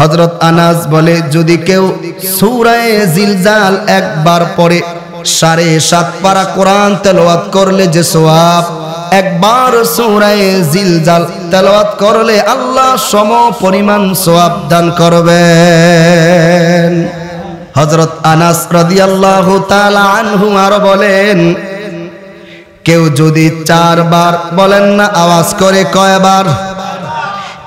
হযরত আনাস বলে যদি কেউ সূরা জিলজাল একবার পড়ে 7.5 পারা কোরআন তেলাওয়াত করলে যে সওয়াব, একবার সূরা জিলজাল তেলাওয়াত করলে আল্লাহ সম পরিমাণ সওয়াব দান করবেন। হযরত আনাস রাদিয়াল্লাহু তাআলা আনহু আরো বলেন, কেউ যদি 4 বার, বলেন না আওয়াজ করে কয়বার,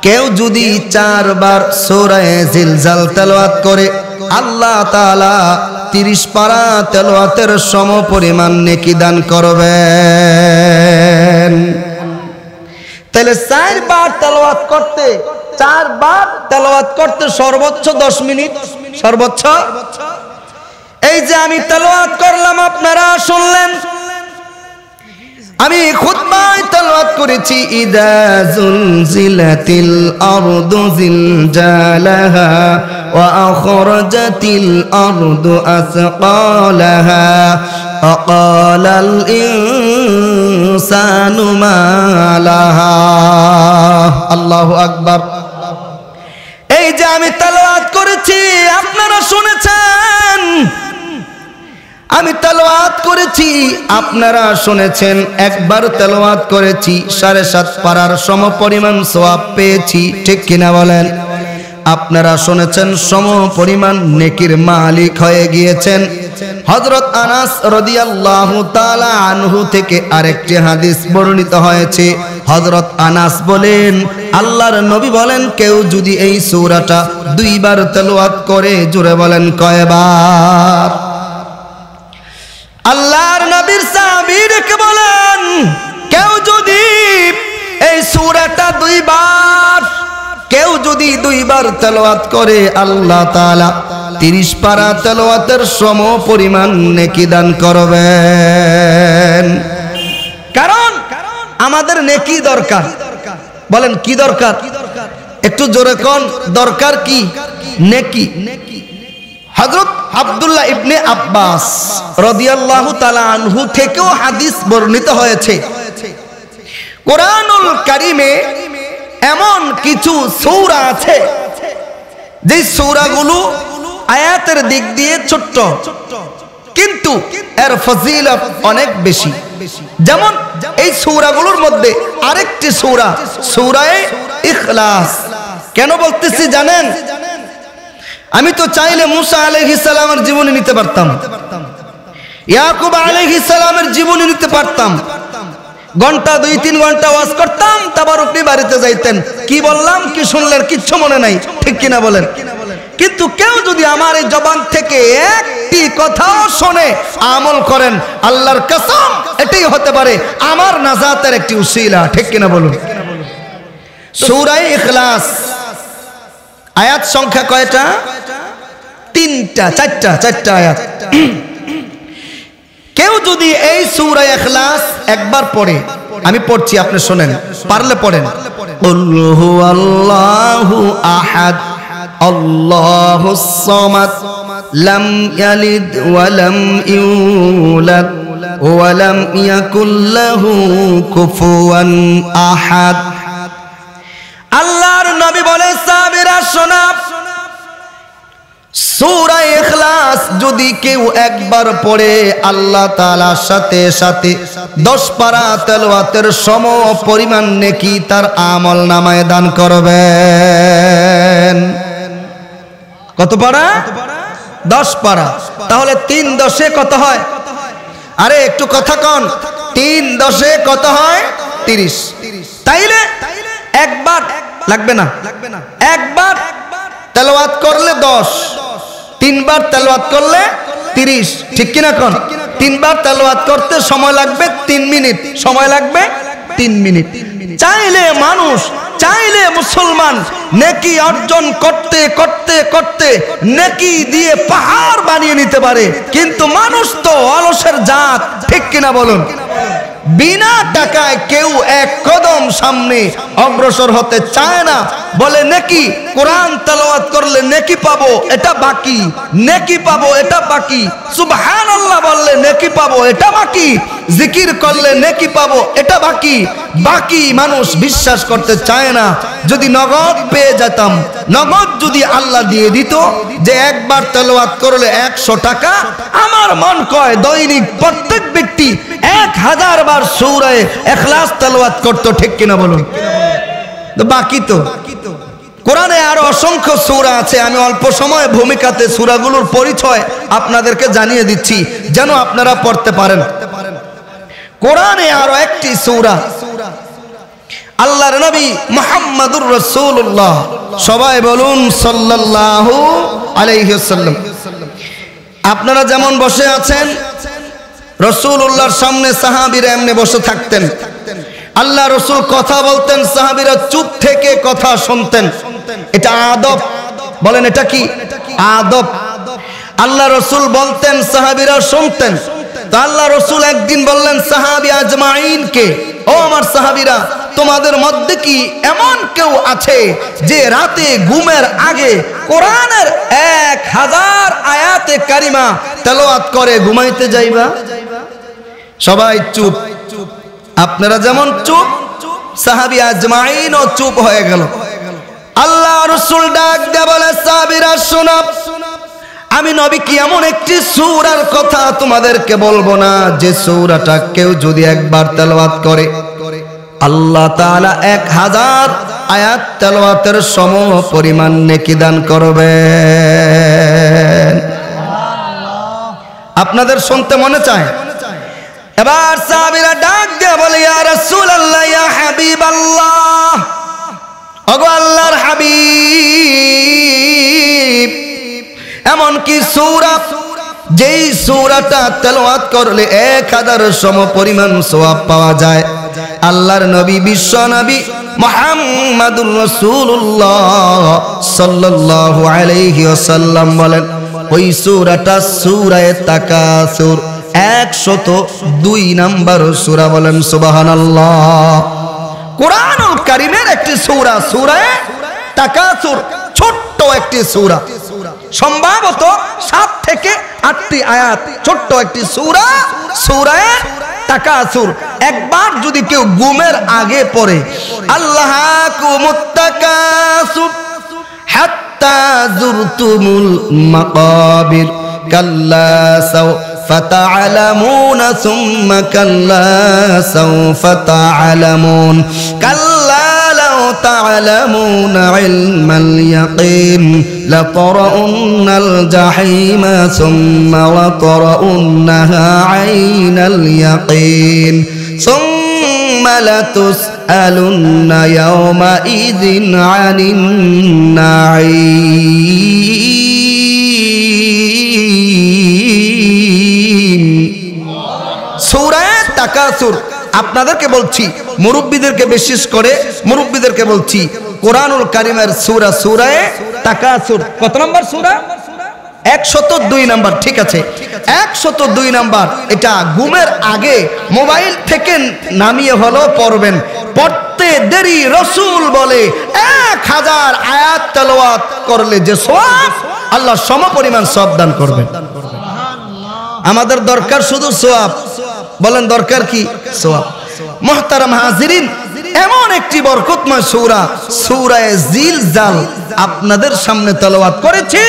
কেউ যদি 4 বার সূরা জিলজাল তেলাওয়াত করে আল্লাহ তাআলা 30 পারা তেলাওয়াতের সম পরিমাণ নেকি দান করবেন। তাহলে 4 বার তেলাওয়াত করতে, 4 বার তেলাওয়াত করতে সর্বোচ্চ 10 মিনিট, সর্বোচ্চ। এই যে আমি তেলাওয়াত করলাম, আপনারা শুনলেন, আমি খুতবায় তেলাওয়াত করেছি ইদা জুলজিলাতিল আরদু জিলজালাহা ওয়া আখরাজাতিল আরদু আসকালাহা ওয়া ক্বালাল ইনসানু মা লাহা। আল্লাহু আকবার। এই যে আমি তেলাওয়াত করেছি, আপনারা শুনেছেন, আমি তেলাওয়াত করেছি, আপনারা শুনেছেন, একবার তেলাওয়াত করেছি 7.5 পারার সমপরিমাণ সওয়াব পেয়েছি, ঠিক কিনা বলেন? আপনারা শুনেছেন, সম পরিমাণ নেকির মালিক হয়ে গিয়েছেন। হযরত আনাস রাদিয়াল্লাহু তাআলা আনহু থেকে আরেকটি হাদিস বর্ণিত হয়েছে। হযরত আনাস বলেন, আল্লাহর নবী বলেন, কেউ যদি এই সূরাটা 2 বার তেলাওয়াত করে, জোরে বলেন কয়বার? আল্লাহর নবীর সাহাবীদেরকে বলেন, কেউ যদি এই সূরাটা 2 বার, কেউ যদি 2 বার তেলাওয়াত করে আল্লাহ তাআলা 30 পারা তেলাওয়াতের সম পরিমাণ নেকি দান করবেন। কারণ আমাদের নেকি দরকার। বলেন কি দরকার? একটু জোরে কোন, দরকার কি? নেকি। হযরত আব্দুল্লাহ ইবনে আব্বাস রাদিয়াল্লাহু তাআলা আনহু থেকেও হাদিস বর্ণিত হয়েছে, কোরআনুল কারীমে এমন কিছু সূরা আছে যে সূরাগুলো আয়াতের দিক দিয়ে ছোট্ট, কিন্তু এর ফজিলত অনেক বেশি। যেমন এই সূরাগুলোর মধ্যে আরেকটি সূরা, সূরা ইখলাস। কেন বলতেছি জানেন? আমি তো চাইলে মুসা আলাইহিস সালামের জীবনী নিতে পারতাম, ইয়াকুব আলাইহিস সালামের জীবনী নিতে পারতাম, ঘন্টা 2-3 ঘন্টা ওয়াজ করতাম, তারপর আপনি বাড়িতে যাইতেন, কি বললাম কি শুনলেন কিচ্ছু মনে নাই, ঠিক কিনা বলেন? কিন্তু কেউ যদি আমার এই জবান থেকে একটি কথাও শুনে আমল করেন, আল্লাহর কসম এটাই হতে পারে আমার নাজাতের একটি উসিলা, ঠিক কিনা বলুন? সূরা ইখলাস আয়াত সংখ্যা কয়টা? 3টা, 4টা আয়াত। কেউ যদি এই সূরা ইখলাস একবার পড়ে, আমি পড়ছি আপনি শুনেন, পারলে পড়েন। কুল হুয়াল্লাহু আহাদ আল্লাহুস সামাদ লাম ইয়ালিদ ওয়া লাম ইউলাদ ওয়া লাম ইয়াকুল লাহু কুফুয়ান আহাদ। আল্লাহর নবী বলে, সাহাবীরা শোনা, সূরা ইখলাস যদি কেউ একবার পড়ে আল্লাহ তাআলার সাথে সাথে 10 পারা তেলাওয়াতের সম পরিমাণ নেকি তার আমল নামায় দান করবেন। কত পারা? 10 পারা। তাহলে 3 10 কত হয়? আরে একটু কথা কন, 3 10 কত হয়? 30। তাইলে একবার লাগবে না, একবার তেলাওয়াত করলে 10, 3 বার তেলাওয়াত করলে 30, ঠিক কিনা কোন? 3 বার তেলাওয়াত করতে সময় লাগবে 3 মিনিট, সময় লাগবে 3 মিনিট। চাইলে মানুষ, চাইলে মুসলমান নেকি অর্জন করতে করতে করতে নেকি দিয়ে পাহাড় বানিয়ে নিতে পারে, কিন্তু মানুষ তো অলসের জাত, ঠিক কিনা বলুন? বিনা টাকায় কেউ 1 কদম সামনে অগ্রসর হতে চায় না। বলে নেকি, কোরআন তেলাওয়াত করলে নেকি পাবো, এটা বাকি, নেকি পাবো, এটা বাকি, সুবহানাল্লাহ বললে নেকি পাবো, এটা বাকি, জিকির করলে নেকি পাবো, এটা বাকি। বাকি মানুষ বিশ্বাস করতে চায় না। যদি নগদ পেয়ে যেতাম, নগদ যদি আল্লাহ দিয়ে দিত যে একবার তেলাওয়াত করলে 100 টাকা, আমার মন কয় দৈনিক প্রত্যেক ব্যক্তি 1000 বার সূরা ইখলাস তেলাওয়াত করতো, ঠিক কিনা বলুন? বাকি তো কোরআনে আরো অসংখ্য সূরা আছে। আমি অল্প সময় ভূমিকাতে সূরাগুলোর পরিচয় আপনাদেরকে জানিয়ে দিচ্ছি যেন আপনারা পড়তে পারেন। কোরআনে আরো একটি সূরা, আল্লাহর নবী মুহাম্মদুর রাসূলুল্লাহ, সবাই বলুন সাল্লাল্লাহু আলাইহি ওয়াসাল্লাম। আপনারা যেমন বসে আছেন, রাসূলুল্লাহর সামনে সাহাবীরা এমনি বসে থাকতেন। আল্লাহ রাসূল কথা বলতেন, সাহাবীরা চুপ থেকে কথা শুনতেন। এটা আদব, বলেন এটা কি আদব? আল্লাহ রাসূল বলতেন, সাহাবীরা শুনতেন। তো আল্লাহ রাসূল একদিন বললেন সাহাবী আজমাইনকে, ও আমার সাহাবীরা, তোমাদের মধ্যে কি এমন কেউ আছে যে রাতে ঘুমের আগে কোরআনের 1000 আয়াতে কারিমা তেলাওয়াত করে ঘুমাইতে যাইবা? সবাই চুপ। আপনারা যেমন চুপ, সাহাবী আজমাইনও চুপ হয়ে গেল। আল্লাহ রাসূল ডাক দিয়ে বলে, সাহাবীরা শোনো, আমি নবী কি এমন একটি সূরার কথা তোমাদেরকে বলবো না যে সূরাটা কেউ যদি একবার তেলাওয়াত করে আল্লাহ তাআলা 1000 আয়াত তেলাওয়াতের সম পরিমাণ নেকি দান করবেন। আপনাদের শুনতে মনে চায়? এবার সাহাবীরা ডাক দিয়ে বলে, ইয়া রাসূলুল্লাহ, ইয়া হাবিবাল্লাহ, ওগো আল্লাহর হাবিব, এমন কি সূরা যেই সূরাটা তেলাওয়াত করলে 1000 সম পরিমাণ সওয়াব পাওয়া যায়? আল্লাহর নবী, বিশ্ব নবী মুহাম্মদুর রাসূলুল্লাহ সাল্লাল্লাহু আলাইহি ওয়াসাল্লাম বলেন, ওই সূরাটা সূরা তাকাসুর, 102 নম্বর সূরা। বলেন সুবহানাল্লাহ। কোরআনুল কারীমের একটি সূরা, সূরা তাকাসুর, ছোট্ট একটি সূরা, সম্ভবত 7 থেকে 8টি আয়াত, ছোট্ট একটি সূরা, সূরা তাকাসুর। একবার যদি কেউ ঘুমের আগে পড়ে, আল্লাহাকুমুত তাকাসুর হাত্তা যুরতুমুল মাকাবির, কাল্লা সাওফা তা'লামুনা সুম্মা কাল্লা সাওফা তা'লামুন, কাল্লা লাউ তা'লামুনা ইলমাল ইয়াকিন লাতরাউন্নাল জাহিমা সুম্মা লাতরাউন্নাহা আইনাল ইয়াকিন সুম্মা লাতুসআলুন্না ইয়াওমাইযিন আনিন নাঈম। সূরা তাকাসুর। আপনাদেরকে বলছি, মুরব্বীদেরকে বিশেষ করে মুরব্বীদেরকে বলছি, কোরআনুল কারীমের সূরা, সূরা তাকাসুর কত নম্বর সূরা? 102 নম্বর। ঠিক আছে, 102 নম্বর। এটা ঘুমের আগে মোবাইল থেকে নামিয়ে হলো পড়বেন। পড়তে দেরি রাসূল বলে 1000 আয়াত তেলাওয়াত করলে যে সওয়াব, আল্লাহ সমপরিমাণ সওয়াব দান করবেন। আমাদের দরকার শুধু সওয়াব। বলেন দরকার কি? সওয়াব। মুহতারাম হাজিরিন, এমন একটি বরকতময় সূরা, সূরা জিলজাল আপনাদের সামনে তেলাওয়াত করেছি,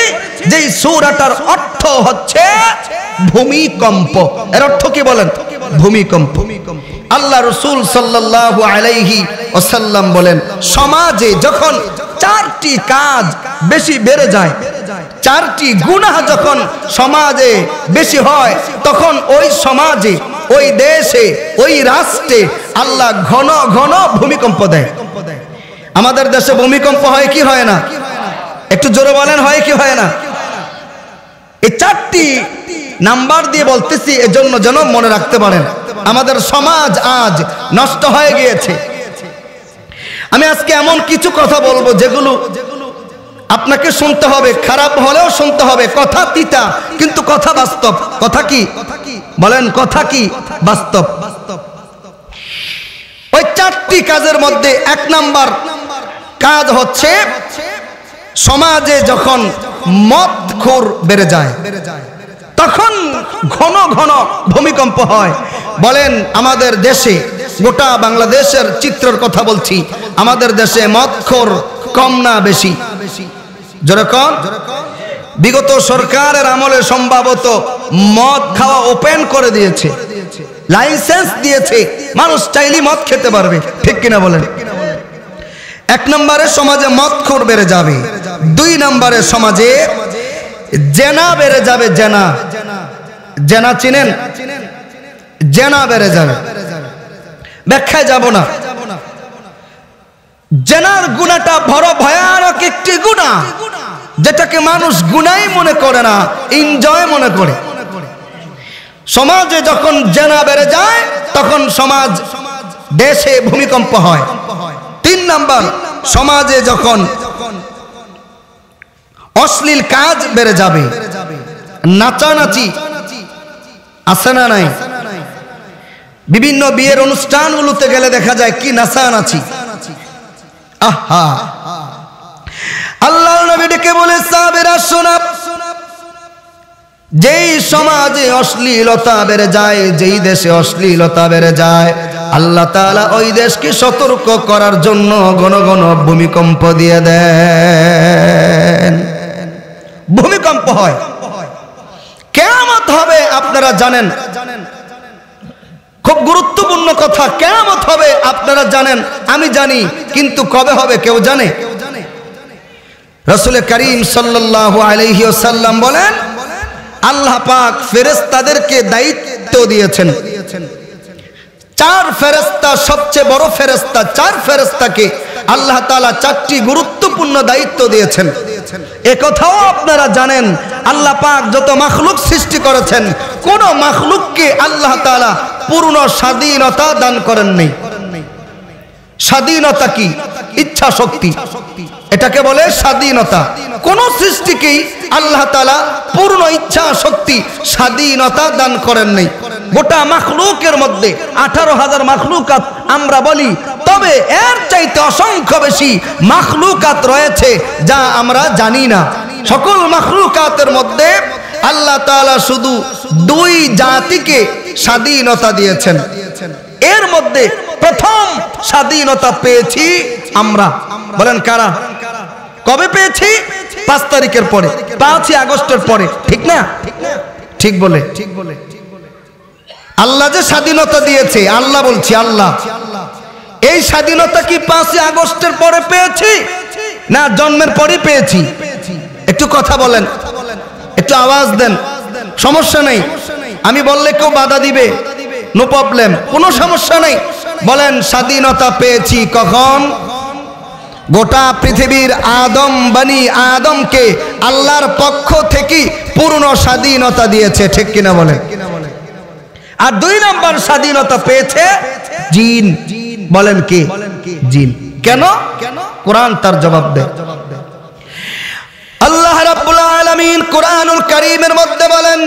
যেই সূরাটার অর্থ হচ্ছে ভূমিকম্প। এর অর্থ কি বলেন? ভূমিকম্প। আল্লাহ রাসূল সাল্লাল্লাহু আলাইহি ওয়াসাল্লাম বলেন, সমাজে যখন 4টি কাজ বেশি বেড়ে যায়, 4টি গুনাহ যখন সমাজে বেশি হয়, তখন ওই সমাজে, ওই দেশে, ওই রাষ্ট্রে আল্লাহ ঘন ঘন ভূমিকম্প দেয়। আমাদের দেশে ভূমিকম্প হয় কি হয় না? একটু জোরে বলেন, হয় কি হয় না? এই 4টি নাম্বার দিয়ে বলতেছি এজন্য যেন মনে রাখতে পারেন। আমাদের সমাজ আজ নষ্ট হয়ে গিয়েছে। আমি আজকে এমন কিছু কথা বলবো যেগুলো আপনাকে শুনতে হবে, খারাপ হলেও শুনতে হবে। কথা তিতা কিন্তু কথা বাস্তব। কথা কি বলেন? কথা কি বাস্তব? ওই 4টি কাজের মধ্যে 1 নাম্বার কাজ হচ্ছে সমাজে যখন মদখোর বেড়ে যায় তখন ঘন ঘন ভূমিকম্প হয়। বলেন আমাদের দেশে, গোটা বাংলাদেশের চিত্রের কথা বলছি, আমাদের দেশে মদখোর কম না বেশি? যেরকম বিগত সরকারের আমলে সম্ভবত মদ খাওয়া ওপেন করে দিয়েছে, লাইসেন্স দিয়েছে, মানুষ চাইলেই মদ খেতে পারবে, ঠিক কিনা বলেন? এক নম্বরে সমাজে মদখোর বেড়ে যাবে। দুই নম্বরে সমাজে জেনা বেড়ে যাবে। জেনা, জেনা চিনেন? জেনা বেড়ে যাবে, ব্যাখ্যায় যাব না। জেনার গুনাহটা বড় ভয়ানক একটি গুনাহ, যেটাকে মানুষ গুনাহ মনে করে না, এনজয় মনে করে। সমাজে যখন জেনা বেড়ে যায় তখন সমাজ, দেশে ভূমিকম্প হয়। তিন নাম্বার, সমাজে যখন অশ্লীল কাজ বেড়ে যাবে, নাচানাচি আছে না নাই? বিভিন্ন বিয়ের অনুষ্ঠানগুলোতে গেলে দেখা যায় কি নাচানাচি। আহা, আল্লাহর নবী ডেকে বলে, সাহাবীরা শোনো, যেই সমাজে অশ্লীলতা বেড়ে যায়, যেই দেশে অশ্লীলতা বেড়ে যায়, আল্লাহ তাআলা ওই দেশকে সতর্ক করার জন্য ঘন ঘন ভূমিকম্প দিয়ে দেন। ভূমিকম্প হয়, কিয়ামত হবে। আপনারা জানেন, খুব গুরুত্বপূর্ণ কথা, কিয়ামত হবে আপনারা জানেন, আমি জানি, কিন্তু কবে হবে কেউ জানে? রাসূল করিম সাল্লাল্লাহু আলাইহি ওয়াসাল্লাম বলেন, আল্লাহ পাক ফেরেশতাদেরকে দায়িত্ব দিয়েছেন। চার ফেরেশতা, সবচেয়ে বড় ফেরেশতা, চার ফেরেশতাকে আল্লাহ তাআলা চারটি গুরুত্বপূর্ণ দায়িত্ব দিয়েছেন। একথাও আপনারা জানেন, আল্লাহ পাক যত মাখলুক সৃষ্টি করেছেন, কোন মাখলুককে আল্লাহ তাআলা পূর্ণ স্বাধীনতা দান করেননি। স্বাধীনতা কি? ইচ্ছা শক্তি, এটাকে বলে স্বাধীনতা। কোন সৃষ্টিকেই আল্লাহ তাআলা পূর্ণ ইচ্ছা শক্তি, স্বাধীনতা দান করেননি। গোটা মাখলুকের মধ্যে 18,000 মাখলুকাত আমরা বলি, তবে এর চাইতে অসংখ্য বেশি মাখলুকাত রয়েছে যা আমরা জানি না। সকল মাখলুকাতের মধ্যে আল্লাহ তাআলা শুধু দুই জাতিকে স্বাধীনতা দিয়েছেন। এর মধ্যে প্রথম স্বাধীনতা পেয়েছি আমরা। বলেন কারা? কবে পেয়েছি? 5 তারিখের পরে, 5ই আগস্টের পরে, ঠিক না? ঠিক বলে আল্লাহ যে স্বাধীনতা দিয়েছে, আল্লাহ বলছি, আল্লাহ, এই স্বাধীনতা কি 5ই আগস্টের পরে পেয়েছি না জন্মের পরে পেয়েছি? একটু কথা বলেন, একটু আওয়াজ দেন, সমস্যা নেই। আমি বললে কেউ বাধা দিবে, নো প্রবলেম, কোনো সমস্যা নেই। বলেন স্বাধীনতা পেয়েছি কখন? গোটা পৃথিবীর আদম, বনি আদমকে আল্লাহর পক্ষ থেকে পূর্ণ স্বাধীনতা দিয়েছে, ঠিক কিনা বলেন? আর 2 নম্বর স্বাধীনতা পেয়েছে জিন। বলেন কি? জিন। কেন? কোরআন তার জবাব দেয়। আল্লাহ রাব্বুল আলামিন কোরআনুল কারীমের মধ্যে বলেন,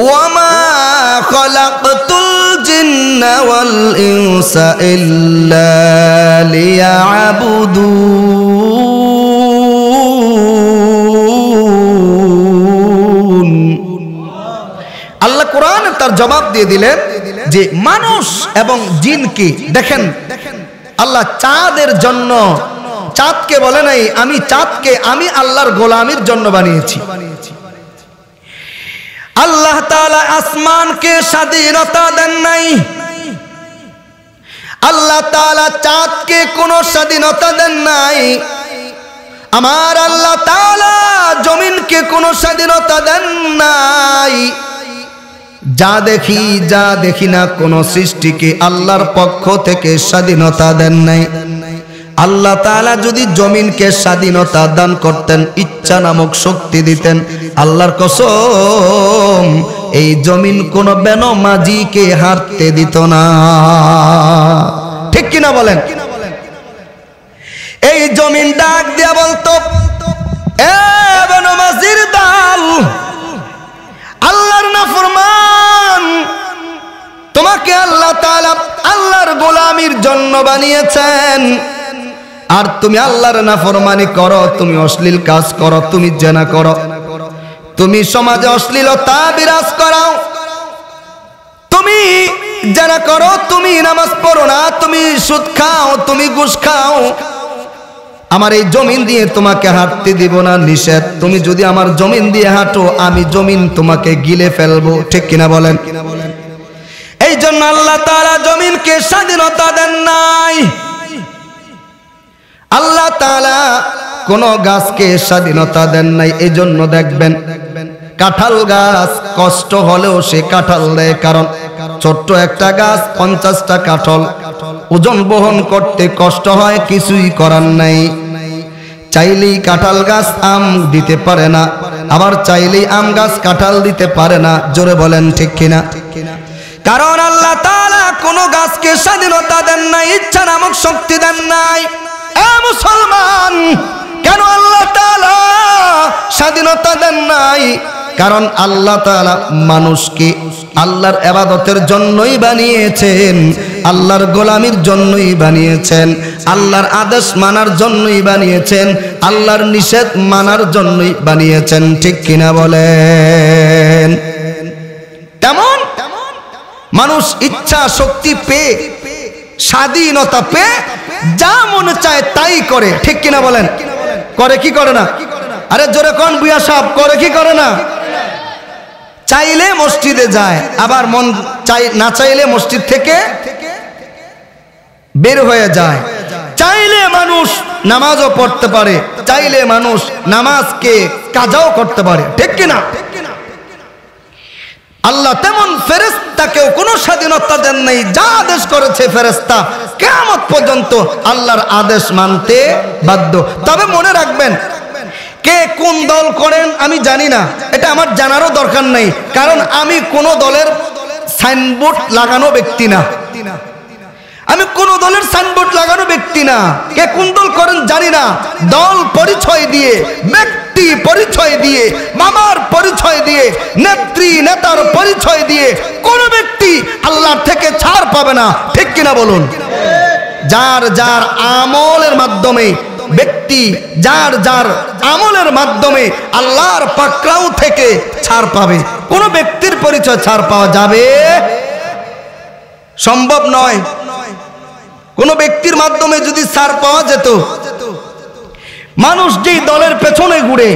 ওয়ামা খালাকতুল জিন্না ওয়াল ইনসা ইল্লা লিয়াবুদুন। আল্লাহ কোরআন তার জবাব দিয়ে দিলেন যে মানুষ এবং জিনকে, দেখেন আল্লাহ চাঁদের জন্য, চাঁদকে বলে নাই আমি চাঁদকে আমি আল্লাহর গোলামির জন্য বানিয়েছি। আল্লাহ তাআলা আসমানকে স্বাধীনতা দেন নাই, আল্লাহ তাআলা চাঁদকে কোনো স্বাধীনতা দেন নাই, আমার আল্লাহ তাআলা জমিনকে কোনো স্বাধীনতা দেন নাই। যা দেখি যা দেখি না, কোন সৃষ্টিকে আল্লাহর পক্ষ থেকে স্বাধীনতা দেন নাই। আল্লাহ তাআলা যদি জমিনকে স্বাধীনতা দান করতেন, ইচ্ছা নামক শক্তি দিতেন, আল্লাহর কসম এই জমিন কোন বেনমাজিকে হারতে দিত না, ঠিক কিনা বলেন? এই জমিন ডাক দিয়া বলতো, এ বেনমাজির দল, আল্লাহর নাফরমান, তোমাকে আল্লাহ তাআলা আল্লাহর গোলামির জন্য বানিয়েছেন, আর তুমি আল্লাহর নাফরমানি করো, তুমি অশ্লীল কাজ করো, তুমি জেনা করো, তুমি সমাজে অশ্লীলতা বিরাজ করাও, তুমি জেনা করো, তুমি নামাজ পড়ো না, তুমি সুদ খাও, তুমি ঘুষ খাও, আমার এই জমিন দিয়ে তোমাকে হাঁটতে দিব না, নিষেধ। তুমি যদি আমার জমিন দিয়ে হাঁটো, আমি জমিন তোমাকে গিলে ফেলবো। ঠিক কিনা বলেন? এই জন্য আল্লাহ তাআলা জমিনকে স্বাধীনতা দেন নাই। আল্লাহ তাআলা কোন গাছকে স্বাধীনতা দেন নাই। এই জন্য দেখবেন কাঁঠাল গাছ কষ্ট হলেও সে কাঁঠাল দেয়, কারণ ছোট্ট একটা গাছ 50টা কাঁঠাল ওজন বহন করতে কষ্ট হয়, কিছুই করার নাই। চাইলেই কাঁঠাল গাছ আম দিতে পারে না, আবার চাইলেই আম গাছ কাঁঠাল দিতে পারে না। জোরে বলেন ঠিক কিনা? কারণ আল্লাহ তাআলা কোন গাছকে স্বাধীনতা দেন নাই, ইচ্ছা নামক শক্তি দেন নাই। এ মুসলমান, কেন আল্লাহ তাআলা স্বাধীনতা দেন নাই? কারণ আল্লাহ তাআলা মানুষকে আল্লাহর ইবাদতের জন্যই বানিয়েছেন, আল্লাহর গোলামির জন্যই বানিয়েছেন, আল্লাহর আদেশ মানার জন্যই বানিয়েছেন, আল্লাহর নিষেধ মানার জন্যই বানিয়েছেন। ঠিক কিনা বলেন? তেমন মানুষ ইচ্ছা শক্তি পেয়ে, স্বাধীনতা পেয়ে যা মনে চায় তাই করে। ঠিক কিনা বলেন? করে কি করে না? আরে জোরে কোন বুয়া সাহেব, করে কি করে না? চাইলে মসজিদে যায়, আবার মন চাই না চাইলে মসজিদ থেকে বের হয়ে যায়। চাইলে মানুষ নামাজও পড়তে পারে, চাইলে মানুষ নামাজকে কাজাও করতে পারে। ঠিক কিনা? আল্লাহ তেমন ফেরেশতাকেও কোনো স্বাধীনতা দেন নাই। যা আদেশ করেছে ফেরেশতা কিয়ামত পর্যন্ত আল্লাহর আদেশ মানতে বাধ্য। তবে মনে রাখবেন, কে কোন দল করেন আমি জানি না, এটা আমার জানারও দরকার নাই, কারণ আমি কোন দলের সাইনবোর্ড লাগানো ব্যক্তি না। আমি কোন দলের সাইনবোর্ড লাগানো ব্যক্তি না। কে কোন দল করেন জানি না। দল পরিচয় দিয়ে, ব্যক্তি পরিচয় দিয়ে, মামার পরিচয় দিয়ে, নেত্রী নেতার পরিচয় দিয়ে কোন ব্যক্তি আল্লাহ থেকে ছাড় পাবে না। ঠিক কিনা বলুন? যার যার আমলের মাধ্যমে ব্যক্তি যার যার আমলের মাধ্যমে আল্লাহর পাকড়াও থেকে ছাড় পাবে। কোন ব্যক্তির পরিচয় ছাড় পাওয়া যাবে সম্ভব নয়। কোন ব্যক্তির মাধ্যমে যদি ছাড় পাওয়া যেত, মানুষ যেই দলের পেছনে ঘুরে,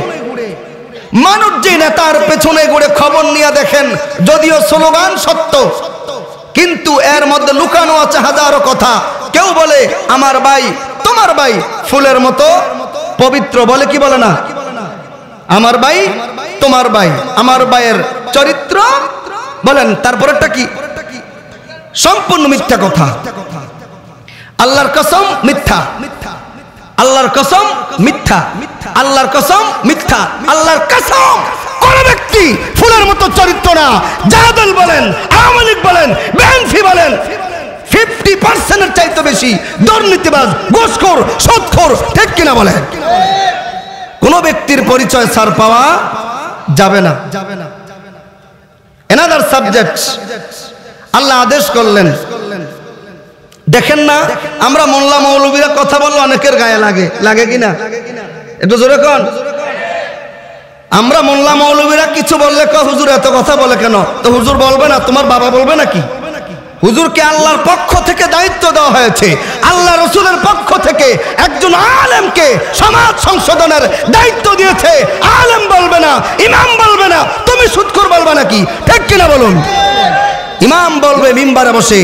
মানুষ যে নেতার পেছনে ঘুরে, খবর নিয়ে দেখেন যদিও স্লোগান সত্য, কিন্তু এর মধ্যে লুকানো আছে হাজারো কথা। কেউ বলে আমার ভাই, তোমার ভাই ফুলের মতো পবিত্র, বলে কি বলে না? আমার ভাই তোমার ভাই, আমার ভাইয়ের চরিত্র বলেন, তারপরেরটা কি? সম্পূর্ণ মিথ্যা কথা। আল্লাহর কসম মিথ্যা, আল্লাহর কসম মিথ্যা, আল্লাহর কসম মিথ্যা, আল্লাহর কসম। কোন ব্যক্তি ফুলের মতো চরিত্র না। জাদল বলেন, আওয়ামী লীগ বলেন, বিএনপি বলেন, 50% চাইতে বেশি দুর্নীতিবাজ, ঘুষখোর, সুদখোর। ঠিক কিনা বলেন? কোন ব্যক্তির পরিচয় ছাড় পাওয়া যাবে না। এনাদার সাবজেক্ট আল্লাহ আদেশ করলেন। দেখেন না, আমরা মোল্লা মৌলবীরা কথা বললে অনেকের গায়ে লাগে, লাগে কিনা? একটু জোরে কোন। আমরা মোল্লা মৌলবীরা কিছু বললে হুজুর এত কথা বলে কেন? তো হুজুর বলবে না, তোমার বাবা বলবে নাকি? হুজুরকে আল্লাহর পক্ষ থেকে দায়িত্ব দেওয়া হয়েছে, আল্লাহ রসুলের পক্ষ থেকে একজন আলেমকে সমাজ সংশোধনের দায়িত্ব দিয়েছে। আলেম বলবে না, ইমাম বলবে না, তুমি সুদখোর বলবে নাকি? ঠিক কিনা বলুন? ইমাম বলবে মিম্বারে বসে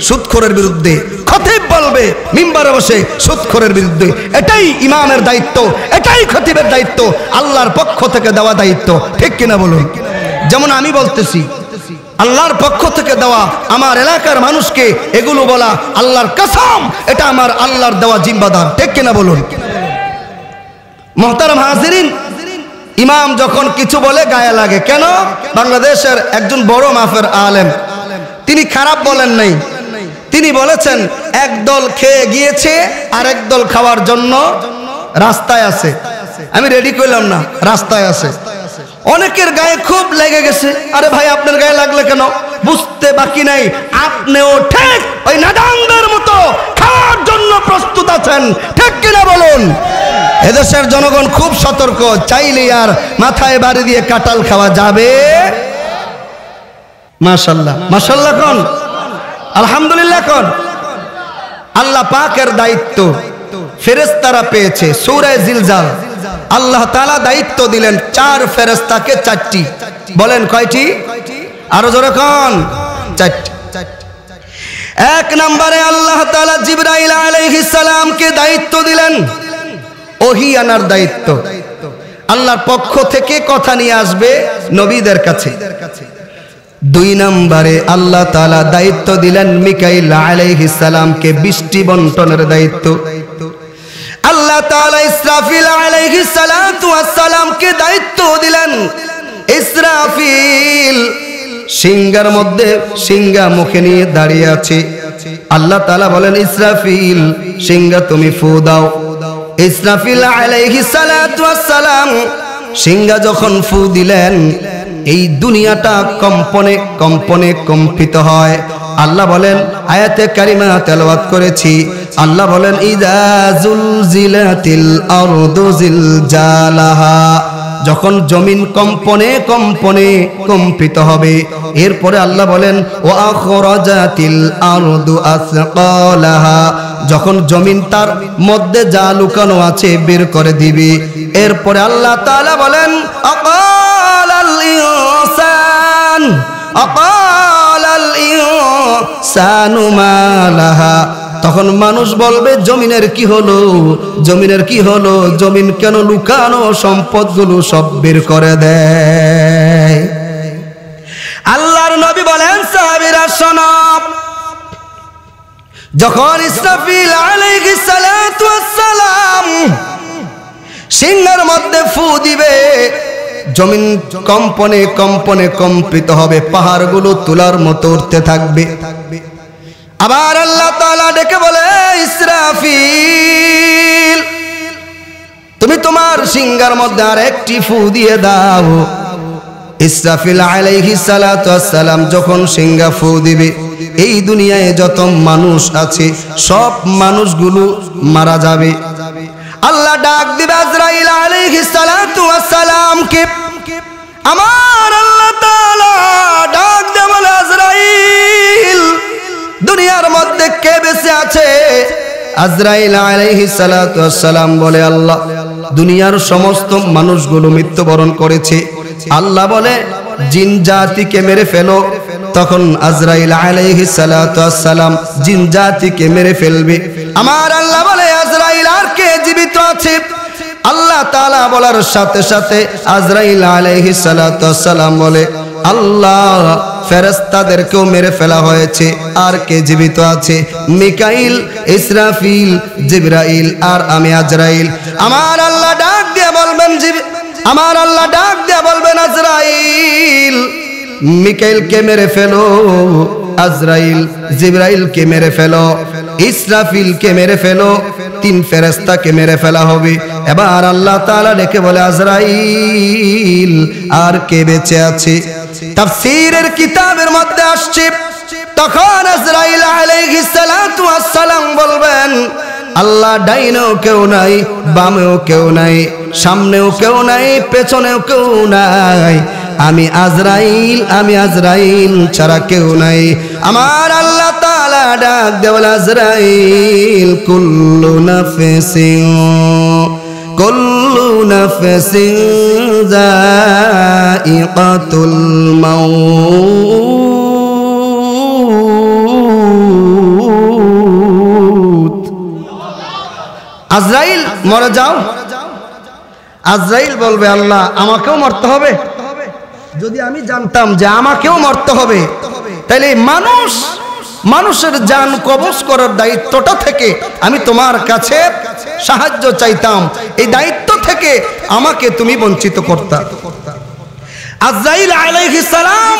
সুদখোরের বিরুদ্ধে, খতিব বলবে মিম্বারে বসে সুদখোরের বিরুদ্ধে। এটাই ইমামের দায়িত্ব, এটাই খতিবের দায়িত্ব, আল্লাহর পক্ষ থেকে দেওয়া দায়িত্ব। ঠিক কিনা বলুন? যেমন আমি বলতেছি, আল্লাহর পক্ষ থেকে দেওয়া, আমার এলাকার মানুষকে এগুলো বলা, আল্লাহর কসম এটা আমার আল্লাহর দেওয়া জিম্মাদার। ঠিক কিনা বলুন? মুহতারাম হাজিরিন, ইমাম যখন কিছু বলে গায়ে লাগে কেন? বাংলাদেশের একজন বড় মাফের আলেম, তিনি খারাপ বলেন নাই, তিনি বলেছেন একদল খেয়ে গিয়েছে আর একদল খাওয়ার জন্য রাস্তায় আছে। আমি রেডি করলাম না, রাস্তায় আছে। অনেকের গায়ে খুব লেগে গেছে। আরে ভাই, আপনার গায়ে লাগলে কেন? বুঝতে বাকি নাই, আপনিও ঠিক ওই নাদানদের মতো খাওয়ার জন্য প্রস্তুত আছেন, ঠিক কিনা বলুন? এদেশের জনগণ খুব সতর্ক, চাইলে আর মাথায় বাড়ি দিয়ে কাঁঠাল খাওয়া যাবে। মাশাআল্লাহ, মাশাআল্লাহ কোন, আলহামদুলিল্লাহ কোন। আল্লাহ পাকের দায়িত্ব ফেরেশতারা পেয়েছে। সূরা জিলজাল আল্লাহ তাআলা দায়িত্ব দিলেন 4 ফেরেশতাকে, 4টি। বলেন কয়টি? আরো জোরে কোন? 4টি। 1 নম্বরে আল্লাহ তাআলা জিবরাইল আলাইহিস সালামকে দায়িত্ব দিলেন ওহী আনার দায়িত্ব। আল্লাহর পক্ষ থেকে কথা নিয়ে আসবে নবীদের কাছে। 2 নম্বরে আল্লাহ তাআলা দায়িত্ব দিলেন মিকাইল আলাইহিস সালামকে বৃষ্টি বন্টনের দায়িত্ব। আল্লাহ তাআলা ইসরাফিল আলাইহিস সালাতু ওয়াস সালামকে দায়িত্ব দিলেন। ইসরাফিল সিংহার মধ্যে সিংহা মুখে নিয়ে দাঁড়িয়ে আছে। আল্লাহ তাআলা বলেন ইসরাফিল সিংহা তুমি ফু দাও। ইসরাফিল আলাইহিস সালাতু ওয়াস সালাম সিংহা যখন ফু দিলেন, এই দুনিয়াটা কম্পনে কম্পনে কম্পিত হয়। আল্লাহ বলেন, আয়াতে কারিমা তেলাওয়াত করেছি, আল্লাহ বলেন ইযা জুলজিলাতিল আরদু জিলজালাহা, যখন জমিন কম্পনে কম্পনে কম্পিত হবে। এরপরে আল্লাহ বলেন ওয়া আখরাজাতিল আরদু আসকালাহা, যখন জমিন তার মধ্যে যা লুকানো আছে বের করে দিবে। এরপরে আল্লাহ তাআলা বলেন আকালাল ইনসান আকালাল ইনসানু মালাহা, তখন মানুষ বলবে জমিনের কি হলো, জমিনের কি হলো, জমিন কেন লুকানো সম্পদগুলো সব বের করে দেয়। আল্লাহর নবী বলেন সাহাবীরা শোনো, যখন ইসরাফিল আলাইহিস সালাতু ওয়াস সালাম সিংহের মধ্যে ফু দিবে, জমিন কম্পনে কম্পনে কম্পিত হবে, পাহাড়গুলো তুলার মতো উঠতে থাকবে। আবার আল্লাহ তাআলা ডেকে বলে ইসরাফিল তুমি তোমার সিংহার মধ্যে আরেকটি ফু দিয়ে দাও। ইসরাফিল আলাইহিস সালাতু ওয়াস সালাম যখন সিংহা ফু দিবে, এই দুনিয়ায় যত মানুষ আছে সব মানুষগুলো মারা যাবে। আল্লাহ ডাক দিবে আজরাইল আলাইহিস সালাতু ওয়াস সালামকে। আমার আল্লাহ তাআলা ডাক দেবে বলে আজরাইল দুনিয়ার মধ্যে কে বেঁচে আছে? আজরাইল আলাইহিস সালাতু ওয়াস সালাম বলে আল্লাহ দুনিয়ার সমস্ত মানুষগুলো মৃত্যুবরণ করেছে। আল্লাহ বলে জিন জাতিকে মেরে ফেলো। তখন আজরাইল আলাইহিস সালাতু ওয়াস সালাম জিন জাতিকে মেরে ফেলবে। আমার আল্লাহ বলে আজরাইল আর কে জীবিত আছে? আল্লাহ তাআলা বলার সাথে সাথে আজরাইল আলাইহিস সালাতু ওয়াস সালাম বলে আল্লাহ ফেরেশতাদেরকেও মেরে ফেলা হয়েছে, আর কে জীবিত আছে? মিকাইল, ইসরাফিল, জিবরাইল আর আমি আজরাইল। আমার আল্লাহ ডাক দিয়ে বলবেন আমার আল্লাহ ডাক দিয়ে বলবেন আজরাইল মিকাইলকে মেরে ফেলো, আজরাইল জিবরাইলকে মেরে ফেলো, ইসরাফিলকে মেরে ফেলো, 3 ফেরেশতাকে মেরে ফেলা হবে। এবার আল্লাহ তাআলা ডেকে বলে আজরাইল আর কে বেঁচে আছে? তাফসীরের কিতাবের মধ্যে আসছে তখন আজরাইল আলাইহিস সালাতু ওয়াস সালাম বলবেন আল্লাহ ডাইনেও কেউ নাই, বামেও কেউ নাই, সামনেও কেউ নাই, পেছনেও কেউ নাই, আমি আজরাইল ছাড়া কেউ নাই। আমার আল্লাহ তাআলা ডাক দেওয়াল আজরাইল কুল্লু নাফসিন যায়িকাতুল মাউত। আজরাইল মরে যাও। আজরাইল বলবে আল্লাহ আমাকেও মরতে হবে? যদি আমি জানতাম যে আমাকেও মরতে হবে, তাহলে মানুষের জান কবজ করার দায়িত্বটা থেকে আমি তোমার কাছে সাহায্য চাইতাম, এই দায়িত্ব থেকে আমাকে তুমি বঞ্চিত করতা। আজরাইল আলাইহিস সালাম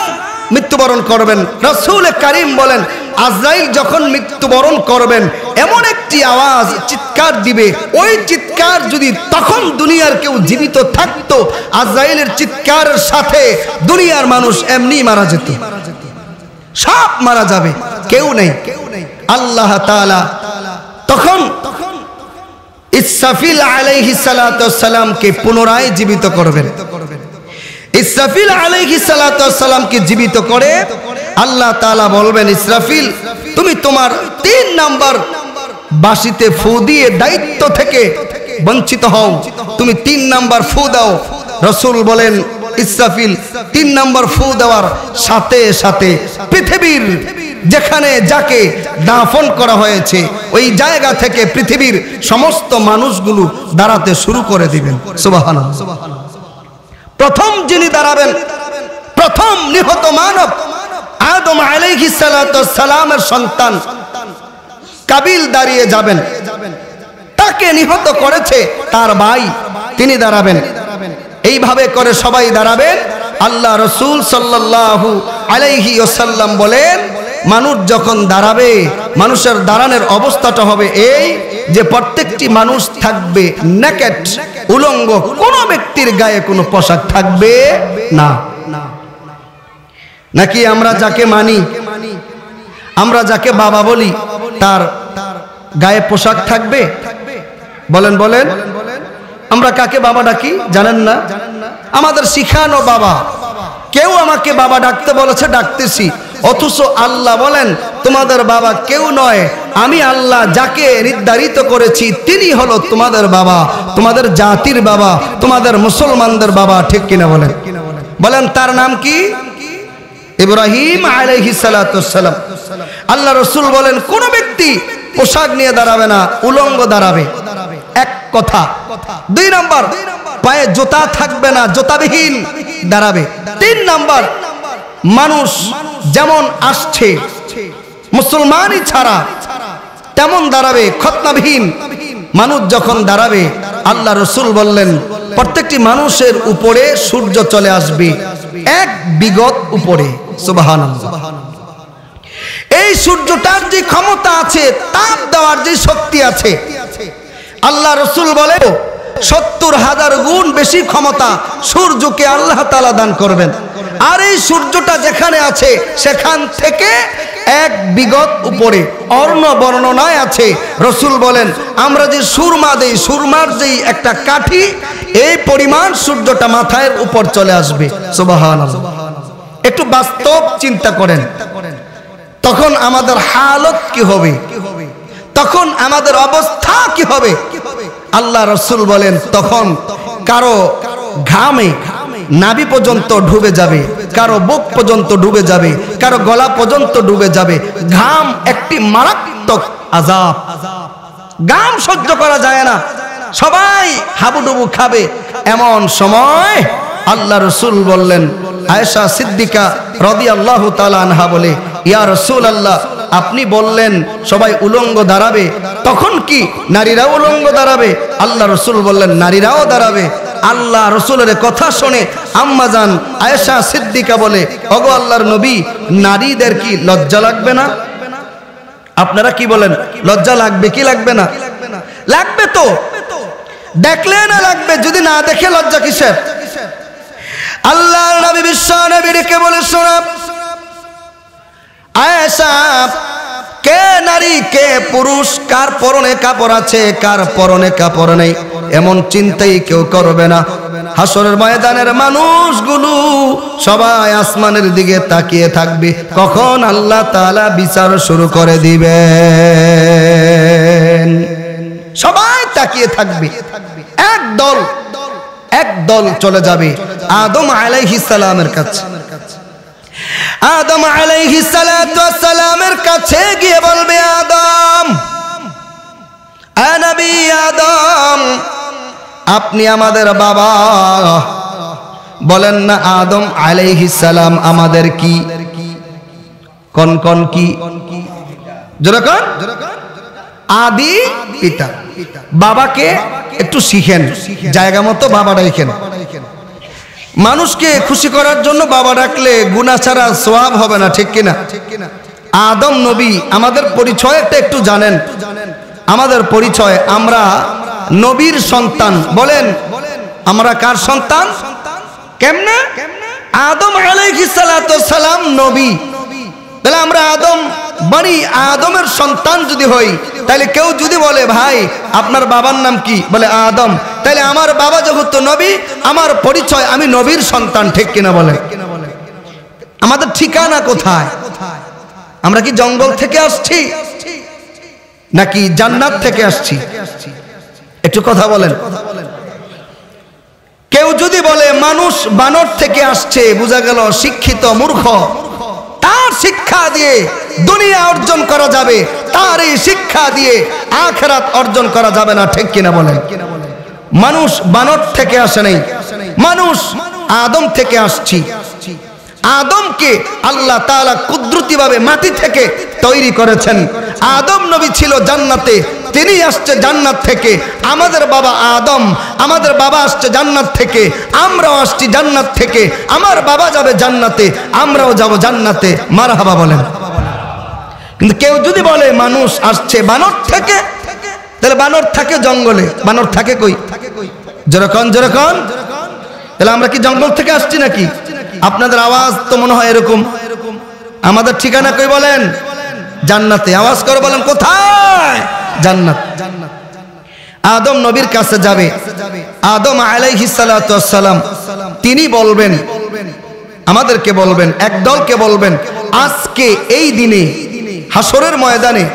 মৃত্যুবরণ করবেন। রাসূল কারীম বলেন আজরাইল যখন মৃত্যুবরণ করবেন এমন একটি আওয়াজ চিৎকার দিবে, ওই চিৎকার যদি তখন দুনিয়ার কেউ জীবিত থাকতো, আজরাইলের চিৎকারের সাথে দুনিয়ার মানুষ এমনি মারা যেত, সব মারা যাবে, কেউ নেই। আল্লাহ তাআলা তখন ইসরাফিল আলাইহিস সালাতু ওয়াস সালামকে পুনরায় জীবিত করবেন। ইসরাফিল আলাইহিস সালাতু ওয়াস সালামকে জীবিত করে আল্লাহ তাআলা বলবেন, ইসরাফিল তুমি তোমার 3 নাম্বার বাঁশিতে ফু দিয়ে দায়িত্ব থেকে বঞ্চিত হও, তুমি 3 নাম্বার ফু দাও। রাসূল বলেন, ইসরাফিল 3 নাম্বার ফু দেওয়ার সাথে সাথে পৃথিবীর যেখানে যাকে দাফন করা হয়েছে ওই জায়গা থেকে পৃথিবীর সমস্ত মানুষগুলো দাঁড়াতে শুরু করে দিবেন। সুবহানাল্লাহ। প্রথম যিনি দাঁড়াবেন, প্রথম নিহত মানব আদম আলাইহিস সালাতু ওয়াস সালামের সন্তান কাবিল দাঁড়িয়ে যাবেন। তাকে নিহত করেছে তার ভাই, তিনি দাঁড়াবেন। এইভাবে করে সবাই দাঁড়াবেন। আল্লাহ রাসূল সাল্লাল্লাহু আলাইহি ওয়াসাল্লাম বলেন, মানুষ যখন দাঁড়াবে, মানুষের দাঁড়ানোর অবস্থাটা হবে এই যে প্রত্যেকটি মানুষ থাকবে নেকেড, উলঙ্গ, কোনো ব্যক্তির গায়ে কোনো পোশাক থাকবে না। নাকি আমরা যাকে মানি, আমরা যাকে বাবা বলি, তার গায়ে পোশাক থাকবে? বলেন বলেন, আমরা কাকে বাবা ডাকি জানেন না? আমাদের শিখানো বাবা। কেউ আমাকে বাবা ডাকতে বলেছে, ডাকতেছি, অথচ আল্লাহ বলেন তোমাদের বাবা কেউ নয়, আমি আল্লাহ যাকে নির্ধারিত করেছি তিনি হলো তোমাদের বাবা, তোমাদের জাতির বাবা, তোমাদের মুসলমানদের বাবা। ঠিক কিনা বলেন? বলেন তার নাম কি? ইব্রাহিম আলাইহিস সালাতু ওয়াস সালাম। আল্লাহ রাসূল বলেন কোন ব্যক্তি পোশাক নিয়ে দাঁড়াবে না, উলঙ্গ দাঁড়াবে। এক কথা। 2 নাম্বার, পায়ে জুতা থাকবে না, জুতাবিহীন দাঁড়াবে। 3 নাম্বার, মানুষ যেমন আসছে মুসলমানই ছাড়া তেমন দাঁড়াবে, খতনাবিহীন মানুষ যখন দাঁড়াবে আল্লাহ রাসূল বললেন প্রত্যেকটি মানুষের উপরে সূর্য চলে আসবে 1 বিগত উপরে। সুবহানাল্লাহ। এই সূর্যটার যে ক্ষমতা আছে, তাপ দেওয়ার যে শক্তি আছে, আল্লাহ রাসূল বলে 70,000 গুণ বেশি ক্ষমতা সূর্যকে আল্লাহ তাআলা দান করবেন। আর এই সূর্যটা যেখানে আছে সেখান থেকে 1 বিগত উপরে। অন্য বর্ণনায় আছে রাসূল বলেন আমরা যে সুরমা দেই, সুরমার যেই একটা কাঠি, এই পরিমাণ সূর্যটা মাথার উপর চলে আসবে। সুবহানাল্লাহ। একটু বাস্তব চিন্তা করেন, তখন আমাদের হালত কি হবে, তখন আমাদের অবস্থা কি হবে? আল্লাহ রাসূল বলেন তখন কারো ঘামে নাভি পর্যন্ত ডুবে যাবে, কারো বুক পর্যন্ত ডুবে যাবে, কারো গলা পর্যন্ত ডুবে যাবে। ঘাম একটি মারাত্মক আযাব, ঘাম সহ্য করা যায় না, সবাই হাবুডুবু খাবে। এমন সময় আল্লাহ রাসূল বললেন, আয়েশা সিদ্দিকা রাদিয়াল্লাহু তাআলা আনহা বলে, ইয়া রাসূলুল্লাহ আপনি বললেন সবাই উলঙ্গ দাঁড়াবে, তখন কি নারীরাও উলঙ্গ দাঁড়াবে? আল্লাহ রাসূল বললেন নারীরাও দাঁড়াবে। আল্লাহ রাসূলের কথা শুনে আম্মা জান আয়েশা সিদ্দিকা বলে, ওগো আল্লাহর নবী, নারীদের কি লজ্জা লাগবে না? আপনারা কি বলেন, লজ্জা লাগবে কি লাগবে না? লাগবে তো, দেখলে না লাগবে, যদি না দেখে লজ্জা কিসের? আল্লাহর নবী বিশ্ব নবীকে বলে শোনা, আয়েশা কে নারী কে পুরুষ, কার পরনে কাপড় আছে কার পরনে কাপড় নেই, এমন চিন্তাই কেউ করবে না। হাসরের ময়দানের মানুষগুলো সবাই আসমানের দিকে তাকিয়ে থাকবে, কখন আল্লাহ তাআলা বিচার শুরু করে দিবেন। সবাই তাকিয়ে থাকবে, এক দল চলে যাবে আদম আলাইহিস সালামের কাছে। আদম আলাইহিস সালাতু ওয়াস সালামের কাছে গিয়ে বলবে, আদম, আ নবী আদম, আপনি আমাদের বাবা। বলেন না আদম আলাইহিস সালাম আমাদের কি? কোন কোন কি? জোরে কোন? আদি পিতা। বাবাকে একটু শিখেন, জায়গা মতো বাবা ডাকেন। মানুষকে খুশি করার জন্য বাবা ডাকলে গুনাহ ছাড়া সওয়াব হবে না, ঠিক কিনা? আদম নবী আমাদের পরিচয়টা একটু জানেন। আমাদের পরিচয়, আমরা নবীর সন্তান। বলেন আমরা কার সন্তান? কেমনে? আদম আলাইহিস সালাতু ওয়াস সালাম নবী। তাহলে আমরা আদম বাড়ি আদমের সন্তান যদি হই, তাহলে কেউ যদি বলে ভাই আপনার বাবার নাম কি, বলে আদম, তাহলে আমার বাবা যেহেতু নবী, আমার পরিচয় আমি নবীর সন্তান, ঠিক কিনা বলে? আমাদের ঠিকানা কোথায়? আমরা কি জঙ্গল থেকে আসছি নাকি জান্নাত থেকে আসছি? একটু কথা বলেন। কেউ যদি বলে মানুষ বানর থেকে আসছে, বোঝা গেল শিক্ষিত মূর্খ, তার শিক্ষা দিয়ে দুনিয়া অর্জন করা যাবে, তার এই শিক্ষা দিয়ে আখিরাত অর্জন করা যাবে না, ঠিক কিনা বলেন? মানুষ বানর থেকে আসে নাই, মানুষ আদম থেকে আসছি। আদমকে আল্লাহ তাআলা কুদরতিভাবে মাটি থেকে তৈরি করেছেন। আদম নবী ছিল জান্নাতে, তিনি আসছে জান্নাত থেকে। আমাদের বাবা আদম, আমাদের বাবা আসছে জান্নাত থেকে, আমরাও আসছি জান্নাত থেকে। আমার বাবা যাবে জান্নাতে, আমরাও যাব জান্নাতে, মারহাবা বলেন। কিন্তু কেউ যদি বলে মানুষ আসছে বানর থেকে, তাহলে বানর থাকে জঙ্গলে, বানর থাকে কই? যেরকম তাহলে আমরা কি জঙ্গল থেকে আসছি নাকি? আপনাদের আওয়াজ তো মনে হয় এরকম। আমাদের ঠিকানা কই বলেন? জান্নাতে। আওয়াজ করে বলেন কোথায়? জান্নাত। আদম নবীর কাছে যাবে, আদম আলাইহিস সালাতু ওয়াস সালাম, তিনি বলবেন, আমাদেরকে বলবেন, একদলকে বলবেন, আজকে এই দিনে হাসরের ময়দানে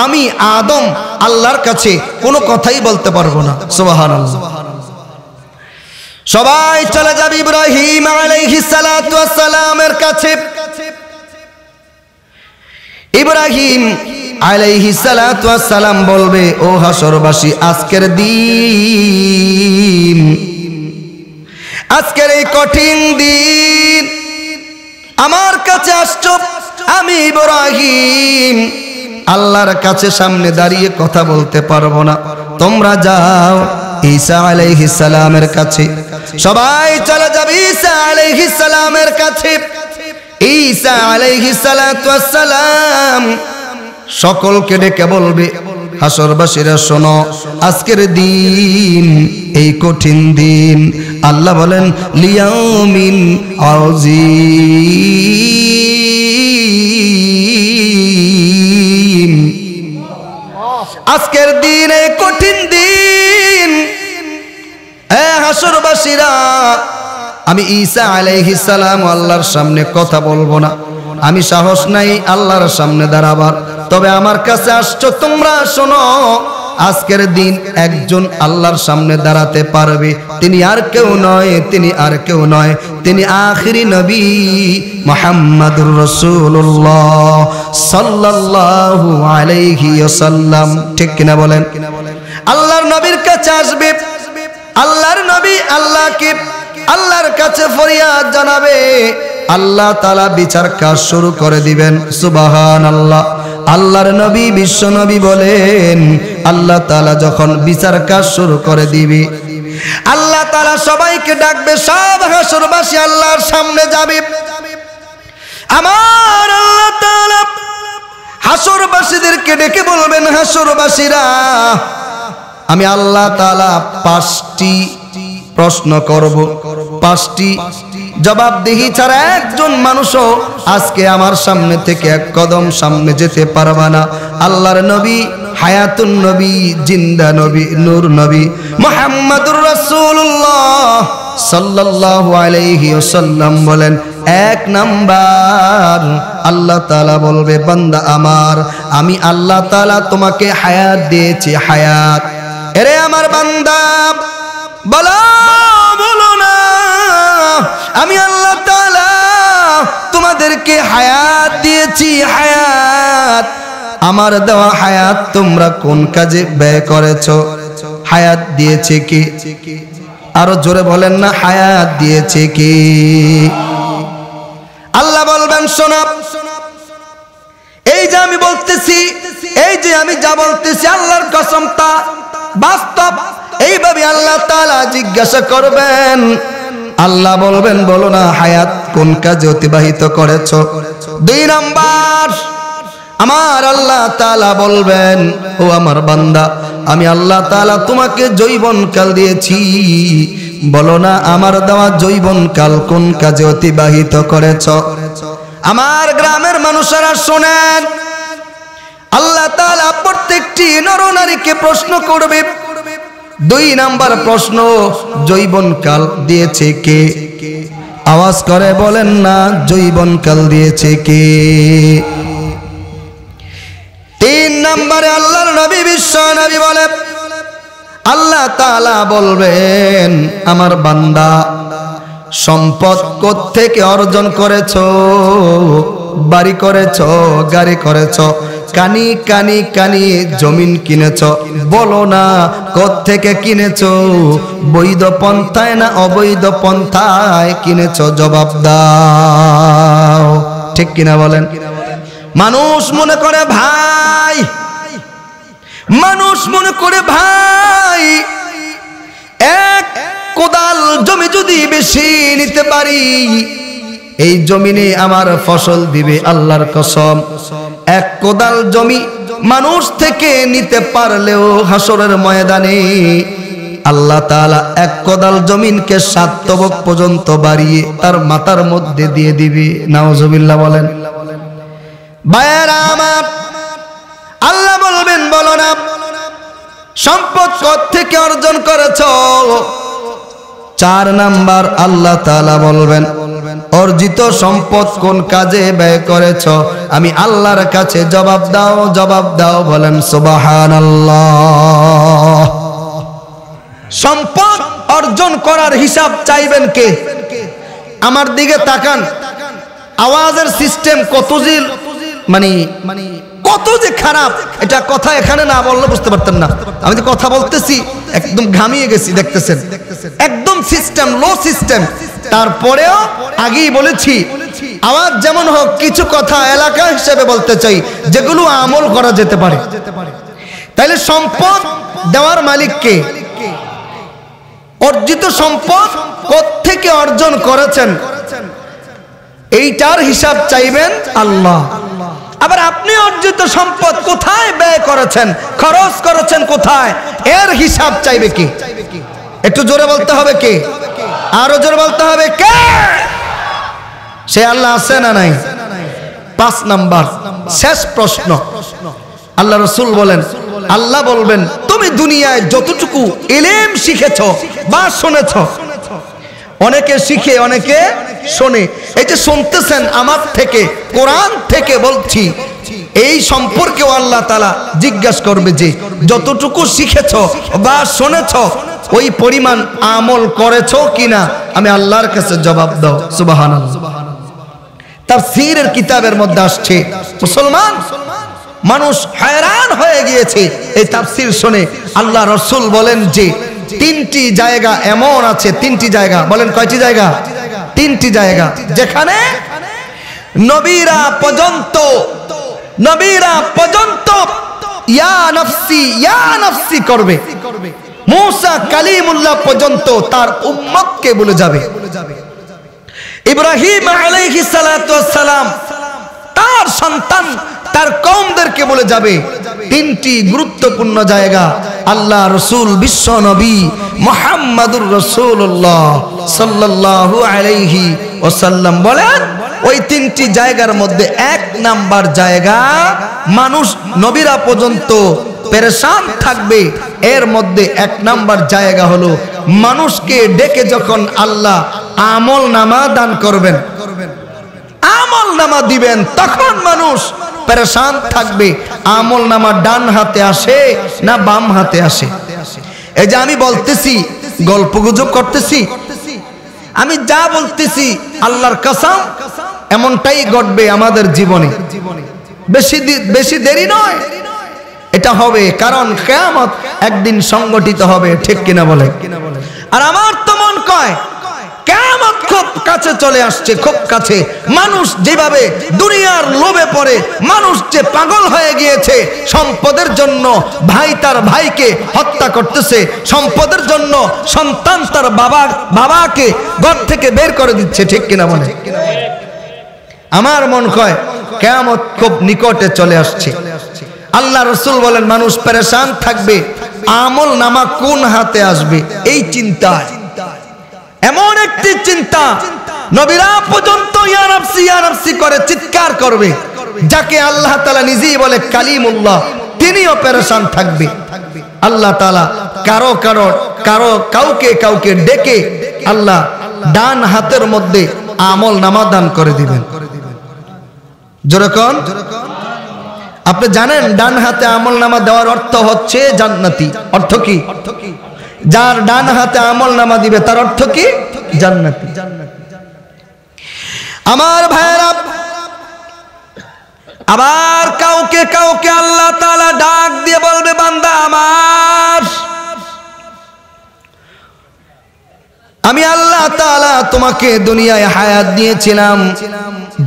আমি আদম আল্লাহর কাছে কোনো কথাই বলতে পারবো না। সুবহানাল্লাহ। সবাই চলে যাবে ইব্রাহিম আলাইহিস সালাতু ওয়াস সালামের কাছে। ইব্রাহিম আলাইহিস সালাতু ওয়াস সালাম বলবে, ও হাসরবাসী, আজকের দিন, আজকের এই কঠিন দিন আমার কাছে আসছো, আমি ইব্রাহিম আল্লাহর কাছে সামনে দাঁড়িয়ে কথা বলতে পারবো না, তোমরা যাও ঈসা আলাইহিস সালামের কাছে। সবাই চলে যাবে ঈসা আলাইহিস সালামের কাছে। ঈসা আলাইহিস সালাতু ওয়াস সালাম সকলকে ডেকে বলবে, হাসরবাসীরা শোনো, আজকের দিন, এই কঠিন দিন, আল্লাহ বলেন লিয়াউমিন আযীম, আজকের দিন, এই কঠিন দিন। হাসরবাসীরা, আমি ঈসা আলাইহিস সালাম আল্লাহর সামনে কথা বলবো না, আমি সাহস নাই আল্লাহর সামনে দাঁড়াবার, তবে আমার কাছে আসছো তোমরা, শোনো, আজকের দিন একজন আল্লাহর সামনে দাঁড়াতে পারবে, তিনি আর কেউ নয়, তিনি আর কেউ নয়, তিনি আখিরি নবী মুহাম্মাদুর রাসূলুল্লাহ সাল্লাল্লাহু আলাইহি ওয়াসাল্লাম, ঠিক কিনা বলেন? আল্লাহর নবীর কাছে আসবে, আল্লাহর নবী আল্লাহকে আল্লাহর কাছে ফরিয়াদ জানাবে, আল্লাহ তাআলা বিচার কাজ শুরু করে দিবেন। সুবহানাল্লাহ। আল্লাহর নবী বিশ্ব নবী বলেন, আল্লাহ তাআলা যখন বিচার কাজ শুরু করে দিবে, আল্লাহ তাআলা সবাইকে ডাকবে, সব হাসরবাসী আল্লাহর সামনে যাবে। আমার আল্লাহ তাআলা হাসরবাসীদেরকে ডেকে বলবেন, হাসরবাসীরা, আমি আল্লাহ তাআলা 5টি প্রশ্ন করব, 5টি জবাবদিহি ছাড়া একজন মানুষও আজকে আমার সামনে থেকে এক কদম সামনে যেতে পারবে না। আল্লাহর নবী, হায়াতুন নবী, জিন্দা নবী, নূর নবী মুহাম্মাদুর রাসূলুল্লাহ সাল্লাল্লাহু আলাইহি ওয়াসাল্লাম বলেন, 1 নাম্বার, আল্লাহ তাআলা বলবে, বান্দা আমার, আমি আল্লাহ তাআলা তোমাকে হায়াত দিয়েছি, হায়াত। এরে আমার বান্দা, বলো না, আমি আল্লাহ তাআলা তোমাদেরকে হায়াত দিয়েছি, হায়াত। আমার দেওয়া হায়াত তোমরা কোন কাজে ব্যয় করেছো? হায়াত দিয়েছে কি? আরো জোরে বলেন না, হায়াত দিয়েছে কি? আল্লাহ বলবেন, শোনো, এই যে আমি বলতেছি, এই যে আমি যা বলতেছি, আল্লাহর কসম তা বাস্তব। এইভাবে আল্লাহ তাআলা জিজ্ঞাসা করবেন, আল্লাহ বলবেন, বলো না হায়াত কোন কাজে অতিবাহিত করেছো? 2 নাম্বার, আমার আল্লাহ তাআলা বলবেন, ও আমার বান্দা, আমি আল্লাহ তাআলা তোমাকে যৌবনকাল দিয়েছি, বলো না আমার দেওয়া যৌবনকাল কোন কাজে অতিবাহিত করেছো? আমার গ্রামের মানুষেরা শোনেন, আল্লাহ আল্লাহ তাআলা প্রত্যেকটি নরনারীকে প্রশ্ন করবে। 2 নাম্বার প্রশ্ন, যৌবনকাল দিয়েছে কে? আওয়াজ করে বলেন না, যৌবনকাল দিয়েছে কে? 3 নম্বরে আল্লাহর নবী বিশ্ব নবী বলে, আল্লাহ তাআলা বলবেন, আমার বান্দা সম্পদ কোত্থেকে অর্জন করেছো? বাড়ি করেছো, গাড়ি করেছো, কানি কানি কানি জমিন কিনেছো? বলো না কোত্থেকে কিনেছো? বৈধ পন্থায় না অবৈধ পন্থায় কিনেছো? জবাব দাও, ঠিক কিনা বলেন? মানুষ মনে করে ভাই, মানুষ মনে করে ভাই, এক কোদাল জমি যদি বেশি নিতে পারি, এই জমিনে আমার ফসল দিবে আল্লাহর কসম। এক কোদাল জমি মানুষ থেকে নিতে পারলেও হাসরের ময়দানে আল্লাহ তাআলা এক কোদাল জমিনকে 7 তবক পর্যন্ত বাড়িয়ে তার মাথার মধ্যে দিয়ে দিবে। নাউজুবিল্লাহ বলেন। ভাইয়েরা আমার, আল্লাহ বলবেন, বলো না সম্পদ কোত্থেকে অর্জন করেছো? 4 নাম্বার আল্লাহ তাআলা বলবেন, অর্জিত সম্পদ কোন কাজে ব্যয় করেছো? আমি আল্লাহর কাছে জবাব দাও, জবাব দাও। বলেন সুবহানাল্লাহ। সম্পদ অর্জন করার হিসাব চাইবেন কে? আমার দিকে তাকান। আওয়াজের সিস্টেম কত জিল, মানে কত যে খারাপ, এটা কথা এখানে না বললে বুঝতে পারতেন না। আমি যে কথা বলতেছি একদম ঘামিয়ে গেছি, দেখতেছেন একদম সিস্টেম লো সিস্টেম। তারপরেও আগেই বলেছি, আওয়াজ যেমন হোক, কিছু কথা এলাকা হিসেবে বলতে চাই যেগুলো আমল করা যেতে পারে। তাইলে সম্পদ দেওয়ার মালিক কে? অর্জিত সম্পদ কোত্থেকে অর্জন করেছেন, এইটার হিসাব চাইবেন আল্লাহ। আবার আপনি অর্জিত সম্পদ কোথায় ব্যয় করেছেন, খরচ করেছেন কোথায়, এর হিসাব চাইবে কে? একটু জোরে বলতে হবে কে? আরো জোরে বলতে হবে কে? সে আল্লাহ আছে না নাই? 5 নাম্বার শেষ প্রশ্ন, আল্লাহ রাসূল বলেন, আল্লাহ বলবেন, তুমি দুনিয়ায় যতটুকু ইলম শিখেছো বা শুনেছো, অনেকে শিখে অনেকে শোনে, এই যে শুনতেছেন আমার থেকে, কোরআন থেকে বলছি, এই সম্পর্কেও আল্লাহ তাআলা জিজ্ঞাসা করবে যে যতটুকু শিখেছো বা শুনেছো ওই পরিমাণ আমল করেছো কিনা। আমি আল্লাহর কাছে জবাব দাও। সুবহানাল্লাহ। তাফসীরের কিতাবের মধ্যে আসছে, মুসলমান মানুষ hayran হয়ে গিয়েছে এই তাফসীর শুনে। আল্লাহ রাসূল বলেন যে 3টি জায়গা এমন আছে, 3টি জায়গা, বলেন কয়টি জায়গা? 3টি জায়গা যেখানে নবীরা পর্যন্ত ইয়া নাফসি করবে। মূসা কালিমুল্লাহ পর্যন্ত তার উম্মতকে বলে যাবে। ইব্রাহিম আলাইহিস সালাতু ওয়াস সালাম তার সন্তান তার কওমদেরকে বলে যাবে। 3টি গুরুত্বপূর্ণ জায়গা আল্লাহ রাসূল বিশ্ব নবী মুহাম্মাদুর রাসূলুল্লাহ সাল্লাল্লাহু আলাইহি ওয়াসাল্লাম বলেন, ওই 3টি জায়গার মধ্যে 1 নাম্বার জায়গা মানুষ নবীরা পর্যন্ত পেরেশান থাকবে। এর মধ্যে 1 নাম্বার জায়গা হলো মানুষকে ডেকে যখন আল্লাহ আমল নামা দান করবেন, আমল নামা দিবেন, তখন মানুষ পেরেশান থাকবে। আমল নামা ডান হাতে আসে না বাম হাতে আসে? এই যে আমি বলতেছি, গল্পগুজব করতেছি, আমি যা বলতেছি আল্লাহর কসম এমনটাই ঘটবে আমাদের জীবনে। বেশি দেরি নয়, এটা হবে, কারণ কিয়ামত একদিন সংগঠিত হবে, ঠিক কিনা বলে? আর আমার তো মন কয় কিয়ামত খুব কাছে চলে আসছে, খুব কাছে। মানুষ যেভাবে দুনিয়ার লোভে পড়ে, মানুষ যে পাগল হয়ে গিয়েছে, সম্পদের জন্য ভাই তার ভাইকে হত্যা করতেছে, সম্পদের জন্য সন্তান তার বাবাকে ঘর থেকে বের করে দিচ্ছে, ঠিক কিনা বলে? আমার মন কয় কিয়ামত খুব নিকটে চলে আসছে। আল্লাহ রাসূল বলেন মানুষ পেরেশান থাকবে, আমল নামা কোন হাতে আসবে এই চিন্তায়। এমন একটি চিন্তা, নবীরা পর্যন্ত ইয়া নাফসি করে চিৎকার করবে, যাকে আল্লাহ তাআলা নিজেই বলে কালিমুল্লাহ, তিনিও পেরেশান থাকবে। আল্লাহ তাআলা কাউকে ডেকে আল্লাহ ডান হাতের মধ্যে আমল নামা দান করে দিবেন। যেরকম আপনি জানেন ডান হাতে আমল নামা দেওয়ার অর্থ হচ্ছে জান্নাতি। অর্থ কি? যার ডান হাতে আমল নামা দিবে তার অর্থ কি? জান্নাতি। আমার ভাইরা, আবার কাউকে আল্লাহ তাআলা ডাক দিয়ে বলবে, বান্দা আমার, আমি আল্লাহ তাআলা তোমাকে দুনিয়ায় হায়াত দিয়েছিলাম,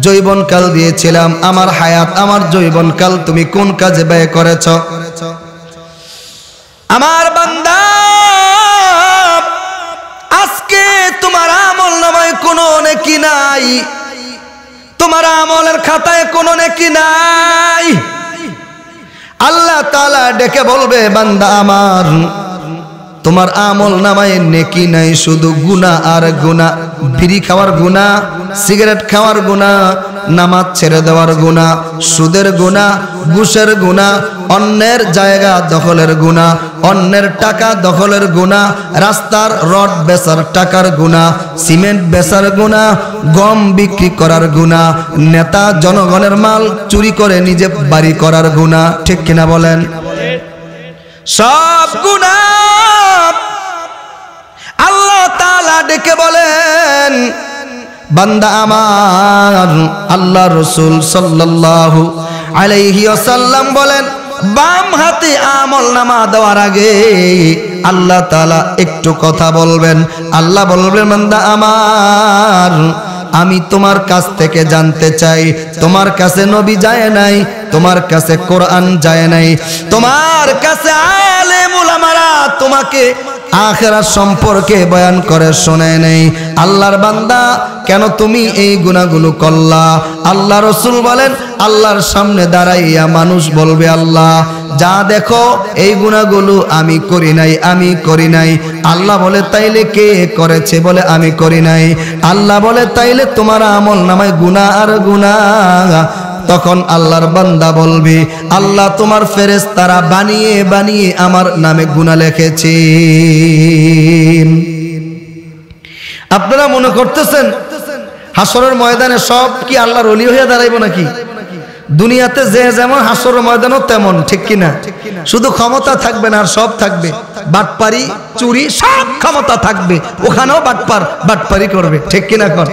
যৌবনকাল দিয়েছিলাম। আমার হায়াত, আমার যৌবনকাল তুমি কোন কাজে ব্যয় করেছ? আমার বান্দা, আজকে তোমার আমল নামায় কোনো নেকি নাই, তোমার আমলের খাতায় কোনো নেকি নাই। আল্লাহ তাআলা ডেকে বলবে, বান্দা আমার, তোমার আমল নামায় নেকি নাই, শুধু গুনাহ আর গুনাহ। বিড়ি খাওয়ার গুনাহ, সিগারেট খাওয়ার গুনাহ, নামাজ ছেড়ে দেওয়ার গুনাহ, সুদের গুনাহ, ঘুষের গুনাহ, অন্যের জায়গা দখলের গুনাহ, অন্যের টাকা দখলের গুনাহ, রাস্তার রড বেচার টাকার গুনাহ, সিমেন্ট বেচার গুনাহ, গম বিক্রি করার গুনাহ, নেতা জনগণের মাল চুরি করে নিজে বাড়ি করার গুনাহ। ঠিক কিনা বলেন? সব গুনাহ আল্লাহ তাআলা ডেকে বলেন, বান্দা আমার। আল্লাহ রাসূল সাল্লাল্লাহু আলাইহি ওয়াসাল্লাম বলেন, বাম হাতে আমল নামা দেওয়ার আগে আল্লাহ তাআলা একটু কথা বলবেন। আল্লাহ বলবেন, বান্দা আমার, আমি তোমার কাছ থেকে জানতে চাই, তোমার কাছে নবী যায় নাই, তোমার কাছে কোরআন যায় নাই, তোমার কাছে আলেম উলামারা তোমাকে আখিরাত সম্পর্কে বয়ান করে শোনায় নাই। আল্লাহর বান্দা, কেন তুমি এই গুনাহগুলো করলা? আল্লাহ রাসূল বলেন, আল্লাহর সামনে দাঁড়াইয়া মানুষ বলবে, আল্লাহ যা দেখো এই গুনাহগুলো আমি করি নাই, আমি করি নাই। আল্লাহ বলে, তাইলে কে করেছে? বলে, আমি করি নাই। আল্লাহ বলে, তাইলে তোমার আমল নামায় গুনাহ আর গুনাহ। তখন আল্লাহর বান্দা বলবে, আল্লাহ তোমার ফেরেশতারা বানিয়ে বানিয়ে আমার নামে গুনাহ লিখেছে। আপনারা মনে করতেছেন হাসরের ময়দানে সব কি আল্লাহর ওলি হয়ে দাঁড়াইব নাকি? দুনিয়াতে যে যেমন হাসরের ময়দানও তেমন। ঠিক কিনা? শুধু ক্ষমতা থাকবে না, আর সব থাকবে। বাটপারি, চুরি, সব ক্ষমতা থাকবে, ওখানেও বাটপারি করবে। ঠিক কিনা? কর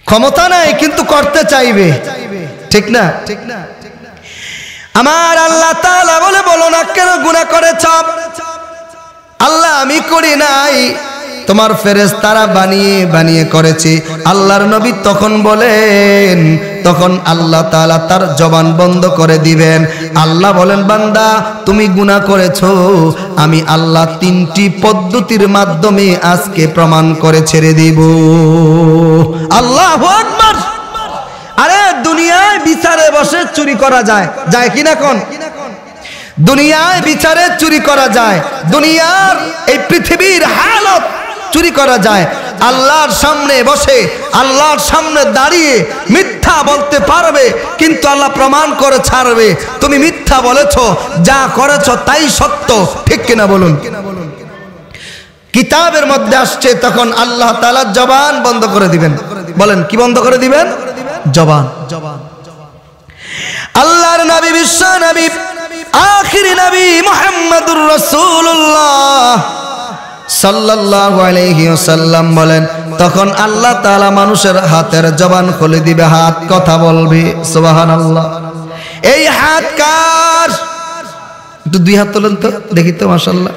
ক্ষমতা নাই কিন্তু করতে চাইবে। ঠিক না? আমার আল্লাহ তাআলা বলে, বলো না কেন গুনাহ করেছ? আল্লাহ আমি করি নাই, তোমার ফেরেশতারা বানিয়ে বানিয়ে করেছে। আল্লাহর নবী তখন বলেন, তখন আল্লাহ তাআলা তার জবান বন্ধ করে দিবেন। আল্লাহ বলেন, বান্দা তুমি গুনাহ করেছো, আমি আল্লাহ 3টি পদ্ধতির মাধ্যমে আজকে প্রমাণ করে ছেড়ে দিব। আল্লাহু আকবার। আরে দুনিয়ায় বিচারে বসে চুরি করা যায়, যায় কিনা? কোন দুনিয়ায় বিচারে চুরি করা যায়, দুনিয়ার এই পৃথিবীর হালত চুরি করা যায়। আল্লাহর সামনে বসে, আল্লাহর সামনে দাঁড়িয়ে মিথ্যা বলতে পারবে, কিন্তু আল্লাহ প্রমাণ করে ছাড়বে, তুমি মিথ্যা বলেছো, যা করেছো তাই সত্য। ঠিক কিনা বলুন? কিতাবের মধ্যে আসছে, তখন আল্লাহ তাআলা জবান বন্ধ করে দিবেন। বলেন, কি বন্ধ করে দিবেন? জবান। আল্লাহর নবী, বিশ্ব নবী, আখিরি নবী মুহাম্মদুর রাসূলুল্লাহ সাল্লাল্লাহু আলাইহি ওয়াসাল্লাম বলেন, তখন আল্লাহ তাআলা মানুষের হাতের জবান খুলে দিবে, হাত কথা বলবে। সুবহানাল্লাহ। এই হাত কার? একটু দুই হাত তোলেন তো দেখি তো। মাশাআল্লাহ,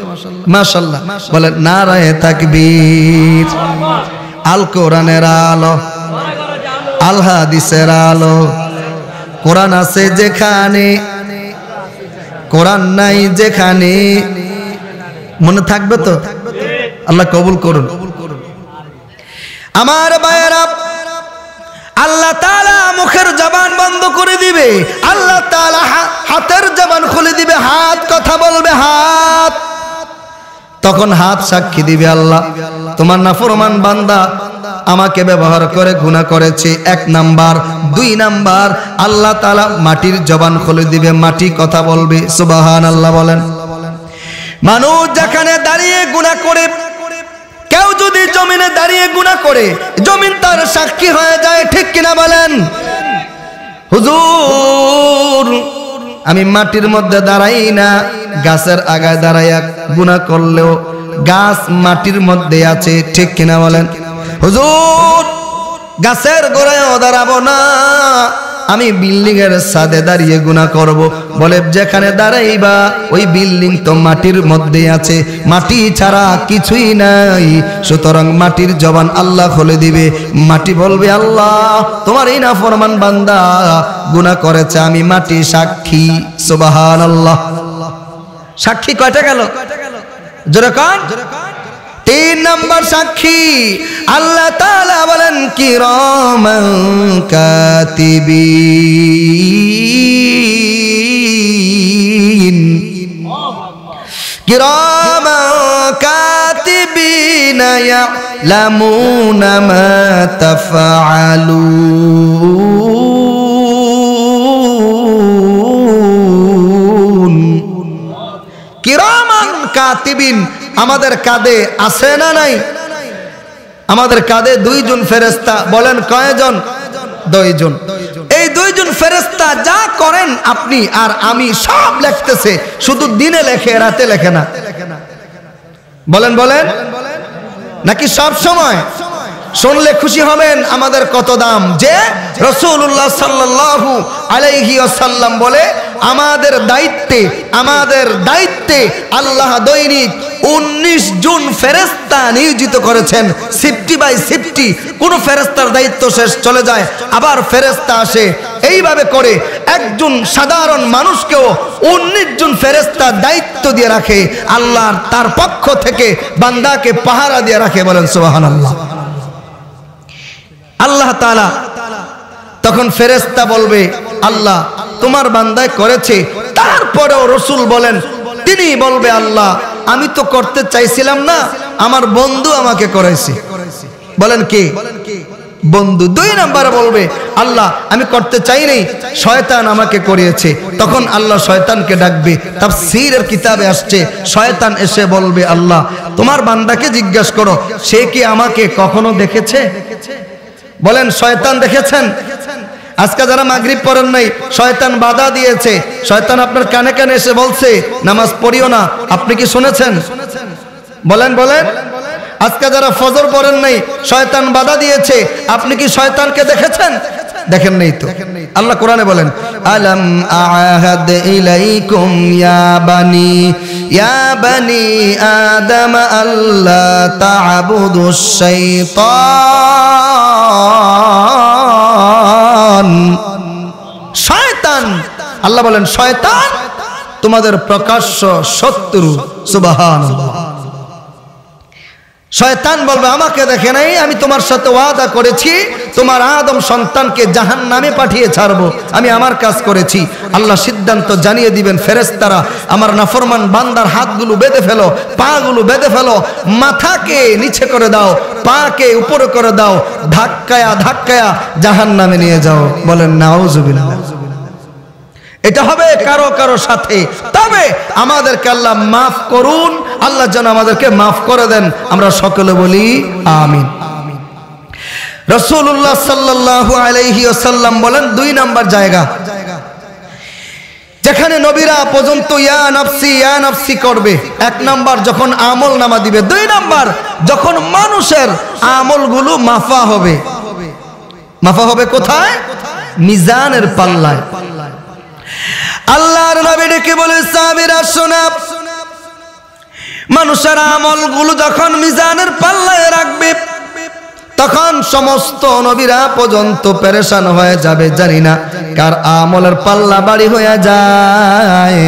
মাশাআল্লাহ। বলেন, নারায়ে তাকবীর। আল কোরআনের আলো, আল হাদিসের আলো। কোরআন আছে যেখানে, কোরআন নাই যেখানে। মনে থাকবে তো? আল্লাহ কবুল করুন। আমার ভাইয়েরা, আল্লাহ তাআলা মুখের জবান বন্ধ করে দিবে, আল্লাহ তাআলা হাতের জবান খুলে দিবে, হাত কথা বলবে। হাত তখন হাত সাক্ষী দিবে, আল্লাহ তোমার নাফরমান বান্দা আমাকে ব্যবহার করে গুনাহ করেছে, 1 নাম্বার। 2 নাম্বার, আল্লাহ তাআলা মাটির জবান খুলে দিবে, মাটি কথা বলবে। সুবহানাল্লাহ বলেন। মানুষ যেখানে দাঁড়িয়ে গুনাহ করে, কেউ যদি জমিনে দাঁড়িয়ে গুনাহ করে, জমিন তার সাক্ষী হয়ে যায়, ঠিক কিনা বলেন? হুজুর আমি মাটির মধ্যে দাঁড়াই না, গাছের আগায় দাঁড়াইয়া গুনাহ করলেও গাছ মাটির মধ্যে আছে, ঠিক কিনা বলেন? হুজুর গাছের গোড়ায়ও দাঁড়াবো না, আমি বিল্ডিং এর ছাদে দাঁড়িয়ে গুনাহ করব। বলে যেখানে দাঁড়াইবা ওই বিল্ডিং তো মাটির মধ্যে আছে, মাটি ছাড়া কিছুই নাই, সুতরাং মাটির জবান আল্লাহ খুলে দিবে। মাটি বলবে আল্লাহ তোমার এই নাফরমান বান্দা গুনাহ করেছে, আমি মাটি সাক্ষী। সুবহানাল্লাহ। সাক্ষী কয়টা গেল? জোরে কোন? 3 নাম্বার সাক্ষী আল্লাহ তাআলা বলেন কিরামান কাতিবিন, কিরামান কাতিবিন ইয়ালামুনা মা তাফআলুন। কিরামান কাতিবিন আমাদের কাঁধে আছে না নাই? আমাদের কাঁধে 2 জন ফেরেশতা। বলেন কয়জন? 2 জন। এই 2 জন ফেরেশতা যা করেন আপনি আর আমি সব লিখতেছে, শুধু দিনে লেখে রাতে লেখে না। বলেন বলেন, নাকি সব সময়? শুনলে খুশি হবেন আমাদের কত দাম, যে রাসূলুল্লাহ সাল্লাল্লাহু আলাইহি ওয়াসাল্লাম বলে আমাদের দায়িত্বে আল্লাহ দৈনিক 19 জন ফেরেশতা নিয়োজিত করেছেন, 50/50। কোন ফেরেশতার দায়িত্ব শেষ চলে যায়, আবার ফেরেশতা আসে। এইভাবে করে একজন সাধারণ মানুষকেও 19 জন ফেরেশতা দায়িত্ব দিয়ে রাখে আল্লাহ, তার পক্ষ থেকে বান্দাকে পাহারা দিয়ে রাখে। বলেন সুবহানাল্লাহ। আল্লাহ তাআলা তখন ফেরেশতা বলবে আল্লাহ তোমার বান্দায় করেছে, তারপরেও রাসূল বলেন, তিনি বলবে আল্লাহ আমি তো করতে চাইছিলাম না, আমার বন্ধু আমাকে করাইছে। বলেন কে? বন্ধু। 2 নাম্বার বলবে আল্লাহ আমি করতে চাই নাই, শয়তান আমাকে করিয়েছে। তখন আল্লাহ শয়তানকে ডাকবে। তাফসীরের কিতাবে আসছে শয়তান এসে বলবে আল্লাহ তোমার বান্দাকে জিজ্ঞাসা করো সে কি আমাকে কখনো দেখেছে? বলেন শয়তান দেখেছেন? আজকে যারা মাগরিব পড়েন নাই, শয়তান বাধা দিয়েছে, শয়তান আপনার কানে কানে এসে বলছে নামাজ পড়িও না, আপনি কি শুনেছেন? বলেন বলেন। আজকে যারা ফজর পড়েন নাই, শয়তান বাধা দিয়েছে, আপনি কি শয়তানকে দেখেছেন? দেখেন নাই তো। আল্লাহ কোরআনে বলেন আলাম আহাদ ইলাইকুম ইয়া বানি আদম আল্লা তা'বুদুশ শাইতান। শয়তান, আল্লাহ বলেন শয়তান তোমাদের প্রকাশ্য শত্রু। সুবহানাল্লাহ। শয়তান বলবে আমাকে দেখে নাই, আমি তোমার সাথে ওয়াদা করেছি তোমার আদম সন্তানকে জাহান্নামে পাঠিয়ে ছাড়বো, আমি আমার কাজ করেছি। আল্লাহ সিদ্ধান্ত জানিয়ে দিবেন ফেরেশতারা আমার নাফরমান বান্দার হাতগুলো বেঁধে ফেলো, পাগুলো বেঁধে ফেলো, মাথাকে নিচে করে দাও, পাকে উপরে করে দাও, ধাক্কায়া ধাক্কায়া জাহান্নামে নিয়ে যাও। বলেন নাউজুবিল্লাহ। এটা হবে কারো কারো সাথে, তবে আমাদেরকে আল্লাহ মাফ করুন, আল্লাহ যেন আমাদেরকে মাফ করে দেন। আমরা সকলে বলি আমিন। রাসূলুল্লাহ সাল্লাল্লাহু আলাইহি ওয়াসাল্লাম বলেন 2 নাম্বার জায়গা যেখানে নবীরা পর্যন্ত ইয়া নাফসি করবে। 1 নাম্বার যখন আমল নামা দিবে, 2 নাম্বার যখন মানুষের আমলগুলো মাফা হবে। মাফা হবে কোথায়? মিজানের পাল্লায়। আল্লাহর নবী ডেকে বলে সাহাবীরা শোনা, মানুষের আমলগুলো যখন মিজানের পাল্লায় রাখবে তখন সমস্ত নবীরা পর্যন্ত পেরেশান হয়ে যাবে। জানি না কার আমলের পাল্লা বাড়ি হয়ে যায়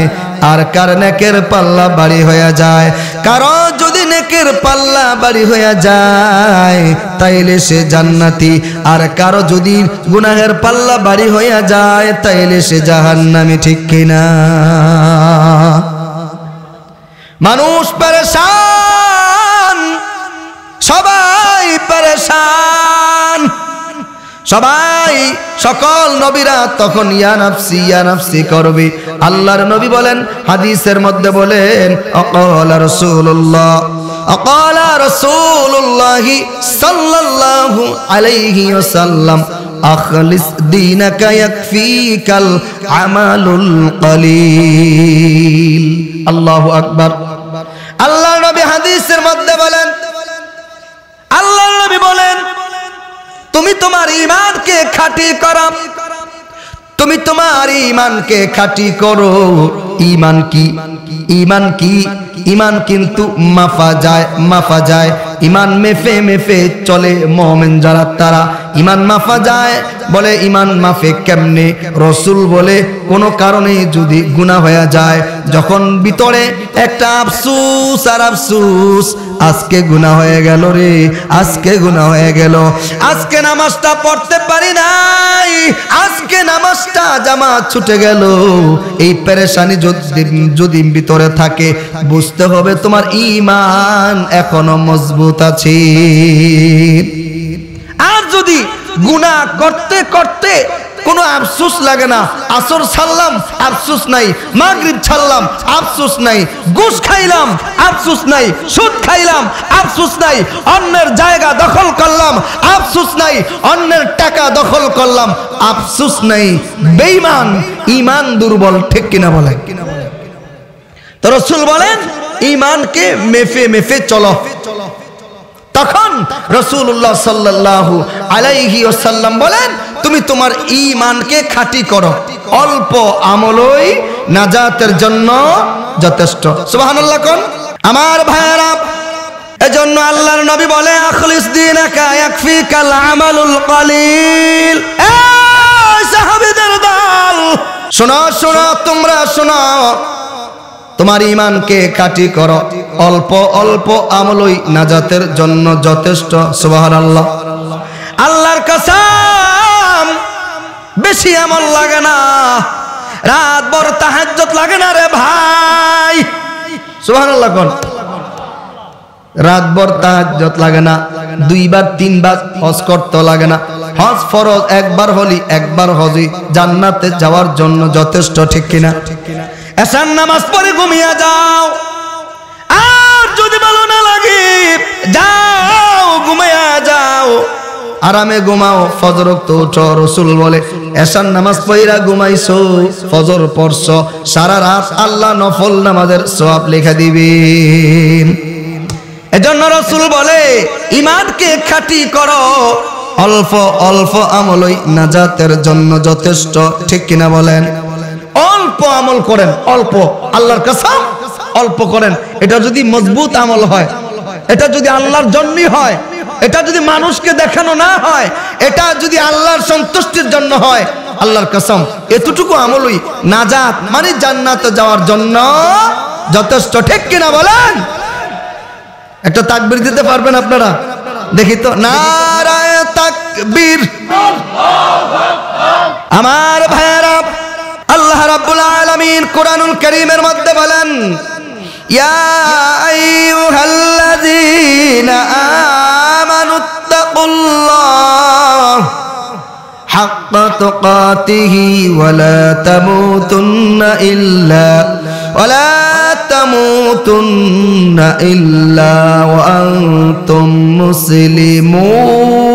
আর কার নেকের পাল্লা বাড়ি হয়ে যায়। কারো যদি নেকের পাল্লা বাড়ি হয়ে যায় তাইলে সে জান্নাতি, আর কারো যদি গুনাহের পাল্লা বাড়ি হয়ে যায় তাইলে সে জাহান্নামী। ঠিক কিনা? মানুষ পেরেশান, সবাই পেরেশান, সবাই সকল নবীরা তখন ইয়া নাফসি করবে। আল্লাহর নবী বলেন, হাদিসের মধ্যে বলেন, আকালা রাসূলুল্লাহ সাল্লাল্লাহু আলাইহি ওয়াসাল্লাম আখলিস দীনাকা ইয়াকফিকাল আমালুল কলিল। আল্লাহু আকবার। আল্লাহর নবী হাদিসের মধ্যে বলেন, আল্লাহর নবী বলেন, তুমি তোমার ঈমানকে খাঁটি করো, তুমি তোমার ঈমানকে খাঁটি করো। ঈমান কি? ঈমান কি? ঈমান কিন্তু মাফা যায়। ঈমান মেফে চলে মুমিন যারা তারা ঈমান মাফা যায়। বলে ঈমান মাফে কেমনে? রাসূল বলে কোনো কারণে যদি গুনাহ হয়ে যায়, যখন ভিতরে একটা আফসোস আর আফসোস, আজকে গুনাহ হয়ে গেল রে, আজকে গুনাহ হয়ে গেল, আজকে নামাজটা পড়তে পারি নাই, আজকে নামাজটা জামাত ছুটে গেল, এই পেরেশানি যদি ভিতরে থাকে, বুঝতে হবে তোমার ঈমান এখনো মজবুত আছে। আর যদি গুনাহ করতে করতে কোনো আফসোস লাগে না, আসর ছাড়লাম আফসোস নাই, মাগরিব ছাড়লাম আফসোস নাই, ঘুষ খাইলাম আফসোস নাই, সুদ খাইলাম আফসোস নাই, অন্যের জায়গা দখল করলাম আফসোস নাই, অন্যের টাকা দখল করলাম আফসোস নাই, বেঈমান, ঈমান দুর্বল, ঠিক কিনা বলেন? তো রাসূল বলেন, ঈমানকে মেফে চলো। তখন রাসূলুল্লাহ সাল্লাল্লাহু আলাইহি ওয়াসাল্লাম বলেন, তুমি তোমার ঈমানকে খাঁটি করো, অল্প আমলই নাজাতের জন্য যথেষ্ট। সুবহানাল্লাহ কোন আমার ভাইরা। এজন্য আল্লাহর নবী বলে, আখলিস দীনাকা ইয়াকফিকাল আমালুল কলিল। এই সাহাবীদের দল, শোনো তোমরা শোনো, তোমার ঈমানকে খাঁটি করো, অল্প আমলই নাজাতের জন্য যথেষ্ট। সুবহানাল্লাহ। আল্লাহর কসম, বেশি আমল লাগে না, রাত ভর তাহাজ্জুদ লাগে না রে ভাই। সুবহানাল্লাহ কোন? রাত ভর তাহাজ্জুদ লাগে না, 2 বার 3 বার হজ করতে লাগে না। হজ ফরজ, একবার হলি একবার হজি জান্নাতে যাওয়ার জন্য যথেষ্ট, ঠিক কিনা? এশার নামাজ পড়ে ঘুমিয়ে যাও, আর যদি ভালো না লাগে যাও ঘুমিয়ে যাও, আরামে ঘুমাও, ফজর তো উঠো। রাসূল বলে, এশার নামাজ পড়া ঘুমাইছো, ফজর পড়ছো, সারা রাত আল্লাহ নফল নামাজের সওয়াব লেখা দিবেন। এজন্য রাসূল বলে, ঈমানকে খাঁটি করো, অল্প আমলই নাজাতের জন্য যথেষ্ট, ঠিক কিনা বলেন? অল্প আমল করেন, অল্প, আল্লাহর কসম অল্প করেন। এটা যদি মজবুত আমল হয়, এটা যদি আল্লাহর জন্যই হয়, এটা যদি মানুষকে দেখানো না হয়, এটা যদি আল্লাহর সন্তুষ্টির জন্য হয়, আল্লাহর কসম এতটুকু আমলই নাজাত মানে জান্নাতে যাওয়ার জন্য যথেষ্ট, ঠিক কিনা বলেন? একটা তাকবীর দিতে পারবেন আপনারা? দেখি তো, নারায়ে তাকবীর। আমার ভাইরা, আল্লাহ রাব্বুল আলামিন কোরআনুল কারীমের মধ্যে বলেন, ইয়া আইয়ুহাল্লাযীনা আমানুত্তাকুল্লাহ হাক্কা তুকাতিহি ওয়া লা তামুতুন্না ইল্লা ওয়া আনতুম মুসলিমুন।